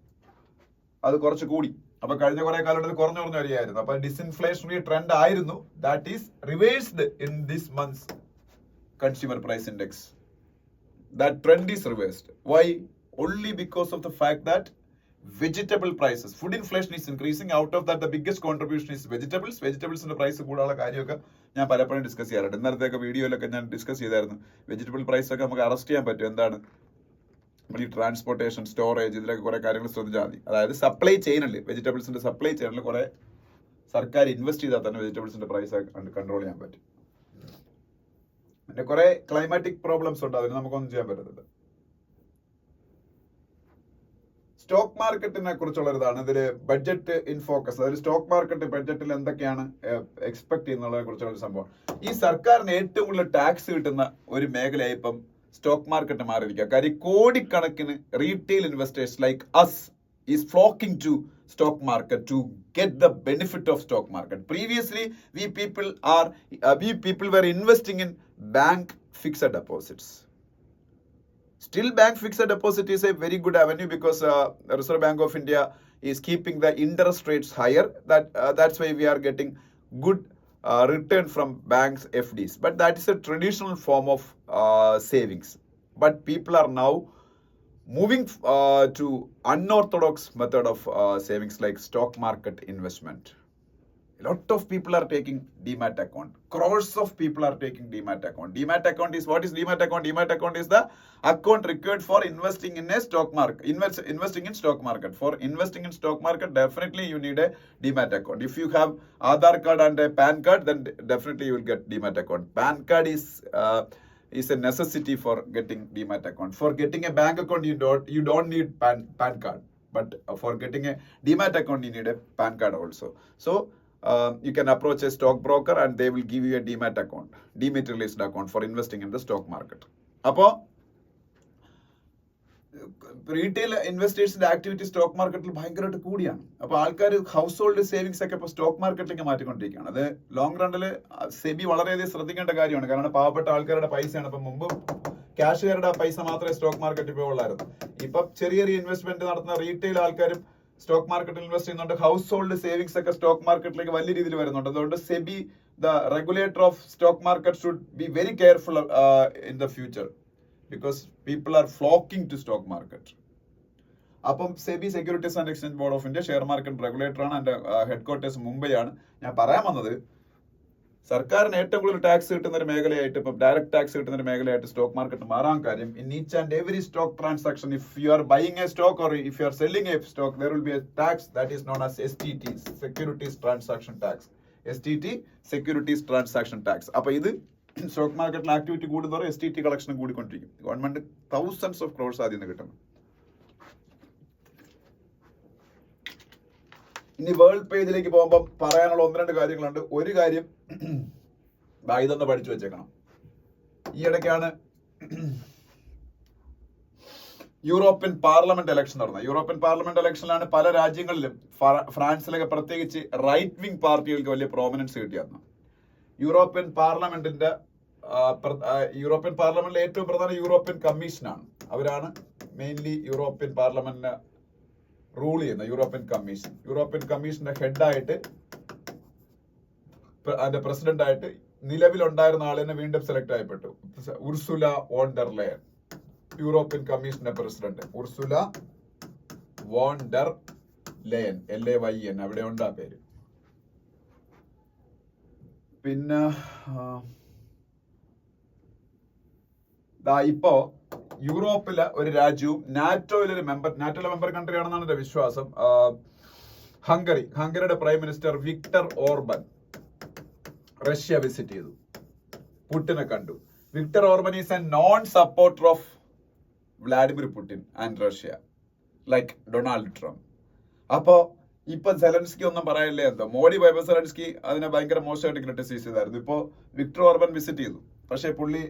അത് കുറച്ച് കൂടി. അപ്പൊ കഴിഞ്ഞ കുറെ കാലത്ത് കുറഞ്ഞു വരികയായിരുന്നു. അപ്പൊ ഡിസിൻഫ്ലേഷണറി ട്രെൻഡ് ആയിരുന്നു. That is reversed in this months consumer price index. That trend is reversed. Why? Only because of the fact that vegetable prices, food inflation is increasing. Out of that, the biggest contribution is vegetables. Vegetable's price കൂടാനുള്ള കാര്യമൊക്കെ ഞാൻ പലപ്പോഴും ഡിസ്കസ് ചെയ്യാറുണ്ട്. ഇന്നലത്തെയൊക്കെ വീഡിയോയിലൊക്കെ ഞാൻ ഡിസ്കസ് ചെയ്തായിരുന്നു. വെജിറ്റബിൾ പ്രൈസ് ഒക്കെ നമുക്ക് അറസ്റ്റ് ചെയ്യാൻ പറ്റും. എന്താണ്? നമ്മൾ ഈ ട്രാൻസ്പോർട്ടേഷൻ, സ്റ്റോറേജ്, ഇതിലൊക്കെ കുറെ കാര്യങ്ങൾ ശ്രദ്ധിച്ചാൽ മതി. അതായത് സപ്ലൈ ചെയിനിൽ, വെജിറ്റബിൾസിന്റെ സപ്ലൈ ചെയിനിൽ കുറെ സർക്കാർ ഇൻവെസ്റ്റ് ചെയ്താൽ തന്നെ വെജിറ്റബിൾസിന്റെ പ്രൈസ് കൺട്രോൾ ചെയ്യാൻ പറ്റും. പിന്നെ കുറെ ക്ലൈമാറ്റിക് പ്രോബ്ലംസ് ഉണ്ട്, അതിന് നമുക്കൊന്നും ചെയ്യാൻ പറ്റത്തില്ല. സ്റ്റോക്ക് മാർക്കറ്റിനെ കുറിച്ചുള്ള ഇതാണ് ഇതില് ബഡ്ജറ്റ് ഇൻ ഫോക്കസ്. അതായത് സ്റ്റോക്ക് മാർക്കറ്റ് ബഡ്ജറ്റിൽ എന്തൊക്കെയാണ് എക്സ്പെക്ട് ചെയ്യുന്നതിനെ കുറിച്ചുള്ള ഒരു സംഭവം. ഈ സർക്കാരിന് ഏറ്റവും കൂടുതൽ ടാക്സ് കിട്ടുന്ന ഒരു മേഖലയായി ഇപ്പം സ്റ്റോക്ക് മാർക്കറ്റ് മാറിയിരിക്കുക. കാര്യം കോടിക്കണക്കിന് retail investors like us is flocking to stock market to get the benefit of stock market. Previously, we people were investing in bank fixed deposits. Still, bank fixed deposit is a very good avenue because the Reserve Bank of India is keeping the interest rates higher. That's why we are getting good return from banks FDs. But that is a traditional form of savings. But people are now Moving to unorthodox method of savings like stock market investment. A lot of people are taking demat account. Crores of people are taking demat account. Demat account is, what is demat account? Demat account is the account required for investing in a stock market. Investing in stock market. For investing in stock market, definitely you need a demat account. If you have Aadhaar card and a PAN card, then definitely you will get demat account. PAN card is a necessity for getting demat account. For getting a bank account, you don't need PAN card. But for getting a demat account, you need a PAN card also. So you can approach a stock broker and they will give you a demat account, dematerialized account for investing in the stock market. അപ്പോൾ റീറ്റെയിൽ ഇൻവെസ്റ്റേഴ്സിന്റെ ആക്ടിവിറ്റി സ്റ്റോക്ക് മാർക്കറ്റിൽ ഭയങ്കരമായിട്ട് കൂടിയാണ്. അപ്പോൾ ആൾക്കാർ ഹൗസ് ഹോൾഡ് സേവിങ്സ് ഒക്കെ ഇപ്പോൾ സ്റ്റോക്ക് മാർക്കറ്റിലേക്ക് മാറ്റിക്കൊണ്ടിരിക്കുകയാണ്. അത് ലോങ് റണ്ണിൽ സെബി വളരെയധികം ശ്രദ്ധിക്കേണ്ട കാര്യമാണ്. കാരണം പാവപ്പെട്ട ആൾക്കാരുടെ പൈസയാണ്. ഇപ്പം മുമ്പ് ക്യാഷുകാരുടെ പൈസ മാത്രമേ സ്റ്റോക്ക് മാർക്കറ്റിൽ പോയുള്ളായിരുന്നു. ഇപ്പം ചെറിയ ചെറിയ ഇൻവെസ്റ്റ്മെന്റ് നടത്തുന്ന റീറ്റെയിൽ ആൾക്കാരും സ്റ്റോക്ക് മാർക്കറ്റിൽ ഇൻവെസ്റ്റ് ചെയ്യുന്നുണ്ട്. ഹൗസ് ഹോൾഡ് സേവിങ്സ് ഒക്കെ സ്റ്റോക്ക് മാർക്കറ്റിലേക്ക് വലിയ രീതിയിൽ വരുന്നുണ്ട്. അതുകൊണ്ട് SEBI, the regulator of stock market, should be very careful in the future because people are flocking to stock market. അപ്പം SEBI, securities and exchange board of India, share market regulator ആണ്. അതിന്റെ ഹെഡ് ക്വാർട്ടേഴ്സ് മുംബൈയാണ്. ഞാൻ പറയാൻ വന്നത്, സർക്കാരിന് ഏറ്റവും കൂടുതൽ ടാക്സ് കിട്ടുന്ന ഒരു മേഖലയായിട്ട്, ഇപ്പം ഡയറക്ട് ടാക്സ് കിട്ടുന്ന ഒരു മേഖലയായിട്ട് സ്റ്റോക്ക് മാർക്കറ്റ് മാറാൻ കാര്യം, in each and every stock transaction, if you are buying A stock or if you are selling A stock, there will be a tax that is known as STT, Securities Transaction Tax. STT, Securities Transaction Tax. അപ്പൊ ഇത് സ്റ്റോക്ക് മാർക്കറ്റിൽ ആക്ടിവിറ്റി കൂടുന്നതോടെ STT കളക്ഷൻ കൂടിക്കൊണ്ടിരിക്കും. ഗവൺമെന്റ് thousands of crores ആദ്യം നിന്ന് കിട്ടുന്നു. ഇനി വേൾഡ് പേജിലേക്ക് പോകുമ്പോൾ പറയാനുള്ള 1-2 കാര്യങ്ങളുണ്ട്. ഒരു കാര്യം ഇതൊന്ന് പഠിച്ചു വെച്ചേക്കണം. ഈ ഇടയ്ക്കാണ് യൂറോപ്യൻ പാർലമെന്റ് ഇലക്ഷൻ നടന്നത്. യൂറോപ്യൻ പാർലമെന്റ് ഇലക്ഷനിലാണ് പല രാജ്യങ്ങളിലും, ഫ്രാൻസിലൊക്കെ പ്രത്യേകിച്ച് റൈറ്റ് വിങ് പാർട്ടികൾക്ക് വലിയ പ്രോമിനൻസ് കിട്ടിയിരുന്നു. യൂറോപ്യൻ പാർലമെന്റിലെ ഏറ്റവും പ്രധാന യൂറോപ്യൻ കമ്മീഷനാണ്. അവരാണ് മെയിൻലി യൂറോപ്യൻ പാർലമെന്റിനെ റൂൾ ചെയ്യുന്ന യൂറോപ്യൻ കമ്മീഷൻ. യൂറോപ്യൻ കമ്മീഷന്റെ ഹെഡായിട്ട്, അതിന്റെ പ്രസിഡന്റ് ആയിട്ട് നിലവിലുണ്ടായിരുന്ന ആളിനെ വീണ്ടും സെലക്ട് ആയപ്പെട്ടു. Ursula von der Leyen, European കമ്മീഷന്റെ president Ursula von der Leyen, LAYN, അവിടെ ഉണ്ട് ആ പേര്. പിന്നെ ഇപ്പോ യൂറോപ്പിലെ ഒരു രാജ്യവും നാറ്റോയിലെ മെമ്പർ കൺട്രി ആണെന്നാണ് എന്റെ വിശ്വാസം. ഹംഗറിയുടെ prime minister Viktor Orban Russia visit ചെയ്തു, പുടിനെ കണ്ടു. Viktor Orban is a non supporter of Vladimir Putin and Russia, like Donald Trump. അപ്പോ ഇപ്പൊ സെലൻസ്കി ഒന്നും പറയില്ലേ എന്തോ, മോഡി പോയപ്പോ സെലൻസ്കി അതിനെ ഭയങ്കര മോശമായിട്ട് ക്രിട്ടിസൈസ് ചെയ്തായിരുന്നു. ഇപ്പോ വിക്ടർ ഓർബൻ വിസിറ്റ് ചെയ്തു. പക്ഷേ പുള്ളി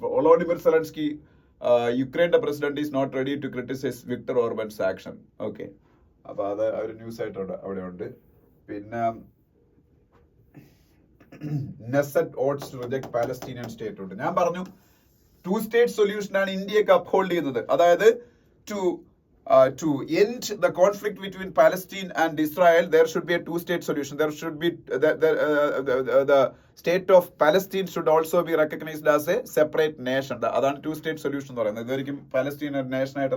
വോളോഡിമിർ സെലൻസ്കി, യുക്രൈന്റെ president, is not ready to criticise Viktor Orban's action. Okay, അപ്പൊ അത് ഒരു ന്യൂസ് ആയിട്ട് അവിടെ ഉണ്ട്. പിന്നെ Knesset votes to reject Palestinian statehood. ഞാൻ പറഞ്ഞു 2 സ്റ്റേറ്റ് സൊല്യൂഷൻ ആണ് ഇന്ത്യയൊക്കെ അപ്ഹോൾഡ് ചെയ്യുന്നത്. അതായത് to end the conflict between Palestine and Israel, there should be a 2-state solution. There should be the state of Palestine should also be recognized as a separate nation. അതാണ് 2-state solution എന്ന് പറയുന്നത്. ഇതൊരിക്കും പാലസ്തീൻ ഒരു നേഷനായിട്ട്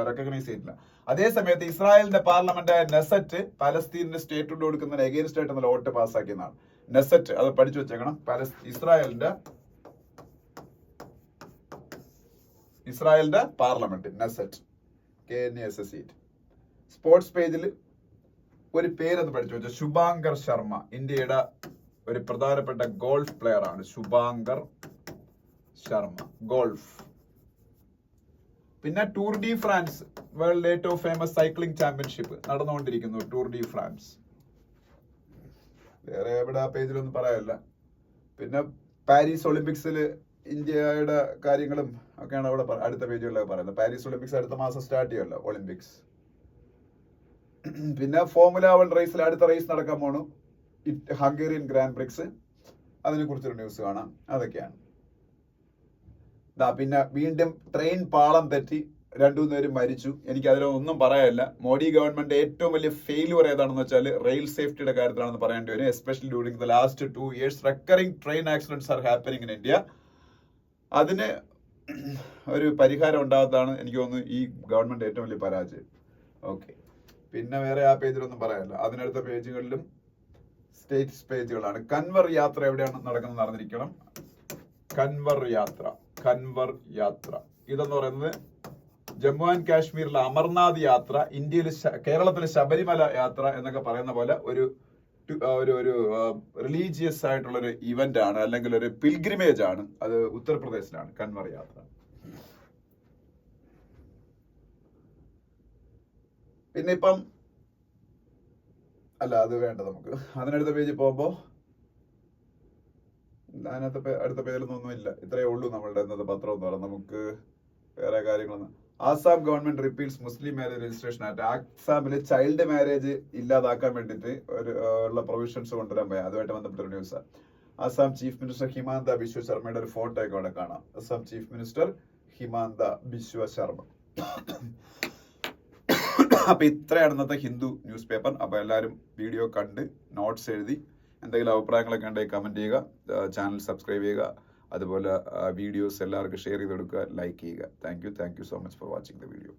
റെക്കഗ്നൈസ് ചെയ്തില്ല. അതേസമയത്ത് ഇസ്രായേലിന്റെ പാർലമെന്റ് നെസറ്റ് പാലസ്തീനിന്റെ സ്റ്റേറ്റ്ഹുഡ് കൊടുക്കുന്നതിന് എഗെയിൻസ്റ്റ് ആയിട്ട് നല്ല വോട്ട് പാസ്സാക്കിയതാണ്. നെസറ്റ്, അത് പഠിച്ചു വെച്ചേക്കണം. ഇസ്രായേലിന്റെ പാർലമെന്റ് നെസറ്റ്, സ്പോർട്സ് പേജിൽ ഒരു പേരെന്ന് പഠിച്ചു വെച്ചാൽ ശുഭാങ്കർ ശർമ്മ, ഇന്ത്യയുടെ ഒരു പ്രധാനപ്പെട്ട ഗോൾഫ് പ്ലെയർ ആണ് ശുഭാങ്കർ ശർമ്മ, ഗോൾഫ്. പിന്നെ ടൂർ ഡി ഫ്രാൻസ്, വേൾഡ് ഏറ്റവും ഫേമസ് സൈക്ലിംഗ് ചാമ്പ്യൻഷിപ്പ് നടന്നുകൊണ്ടിരിക്കുന്നു, ടൂർ ഡി ഫ്രാൻസ്. വേറെ എവിടെ ആ പേജിലൊന്നും പറയാനില്ല. പിന്നെ പാരീസ് ഒളിമ്പിക്സിൽ ഇന്ത്യയുടെ കാര്യങ്ങളും ഒക്കെയാണ് അവിടെ അടുത്ത പേജുകളിലൊക്കെ പറയുന്നത്. പാരീസ് ഒളിമ്പിക്സ് അടുത്ത മാസം സ്റ്റാർട്ട് ചെയ്യുമല്ലോ, ഒളിമ്പിക്സ്. പിന്നെ ഫോർമുല 1 റേസിൽ അടുത്ത റേസ് നടക്കാൻ പോണു, ഹംഗേറിയൻ ഗ്രാൻഡ് പ്രിക്സ്. അതിനെ കുറിച്ചൊരു ന്യൂസ് കാണാം. അതൊക്കെയാണ്. പിന്നെ വീണ്ടും ട്രെയിൻ പാളം തെറ്റി 2-3 പേരും മരിച്ചു. എനിക്ക് അതിലൊന്നും പറയാനില്ല. മോഡി ഗവൺമെന്റ് ഏറ്റവും വലിയ ഫെയിലിയർ ഏതാണെന്ന് വെച്ചാൽ റെയിൽ സേഫ്റ്റിയുടെ കാര്യത്തിലാണെന്ന് പറയേണ്ടി വരും. Especially during the last 2 years recurring train accidents are happening in India. അതിന് ഒരു പരിഹാരം ഉണ്ടാകാത്തതാണ് എനിക്ക് തോന്നുന്നു ഈ ഗവൺമെന്റ് ഏറ്റവും വലിയ പരാജയം. ഓക്കെ, പിന്നെ വേറെ ആ പേജിലൊന്നും പറയാനില്ല. അതിനടുത്ത പേജുകളിലും സ്റ്റേറ്റ്സ് പേജുകളാണ്. കൻവർ യാത്ര എവിടെയാണ് നടക്കുന്നത് അറിഞ്ഞിരിക്കണം. കൻവർ യാത്ര ഇതെന്ന് പറയുന്നത് ജമ്മു ആൻഡ് കാശ്മീരിലെ അമർനാഥ് യാത്ര, ഇന്ത്യയിൽ കേരളത്തിലെ ശബരിമല യാത്ര എന്നൊക്കെ പറയുന്ന പോലെ ഒരു റിലീജിയസ് ആയിട്ടുള്ള ഒരു ഇവന്റ് ആണ്, അല്ലെങ്കിൽ ഒരു പിൽഗ്രിമേജ് ആണ്. അത് ഉത്തർപ്രദേശിലാണ് കൻവർ യാത്ര. പിന്നെ ഇപ്പം അല്ല, അത് വേണ്ട നമുക്ക്. അതിനടുത്ത പേജിൽ പോകുമ്പോ അതിനകത്ത് അടുത്ത പേജിലൊന്നും ഒന്നുമില്ല. ഇത്രയേ ഉള്ളൂ നമ്മളുടെ ഇന്നത്തെ പത്രം എന്ന് പറഞ്ഞാൽ. നമുക്ക് വേറെ കാര്യങ്ങളൊന്നും. Assam government repeals Muslim marriage registration act. ആസാമില് ചൈൽഡ് മാരേജ് ഇല്ലാതാക്കാൻ വേണ്ടിയിട്ട് ഉള്ള പ്രൊവിഷൻസ് കൊണ്ടുവരാൻ പോയാൽ അതുമായിട്ട് ബന്ധപ്പെട്ട ഒരു news. Assam chief minister Himanta Biswa ശർമ്മയുടെ ഒരു ഫോട്ടോ ഒക്കെ അവിടെ കാണാം. Assam chief minister Himanta Biswa Sarma. അപ്പൊ ഇത്രയാണ് ഇന്നത്തെ ഹിന്ദു ന്യൂസ് പേപ്പർ. അപ്പൊ എല്ലാവരും വീഡിയോ കണ്ട് നോട്ട്സ് എഴുതി എന്തെങ്കിലും അഭിപ്രായങ്ങളൊക്കെ ഉണ്ടെങ്കിൽ കമന്റ് ചെയ്യുക, ചാനൽ സബ്സ്ക്രൈബ് ചെയ്യുക, അതുപോലെ വീഡിയോസ് എല്ലാവർക്കും ഷെയർ ചെയ്ത് കൊടുക്കുക, ലൈക്ക് ചെയ്യുക. Thank you so much for watching the video.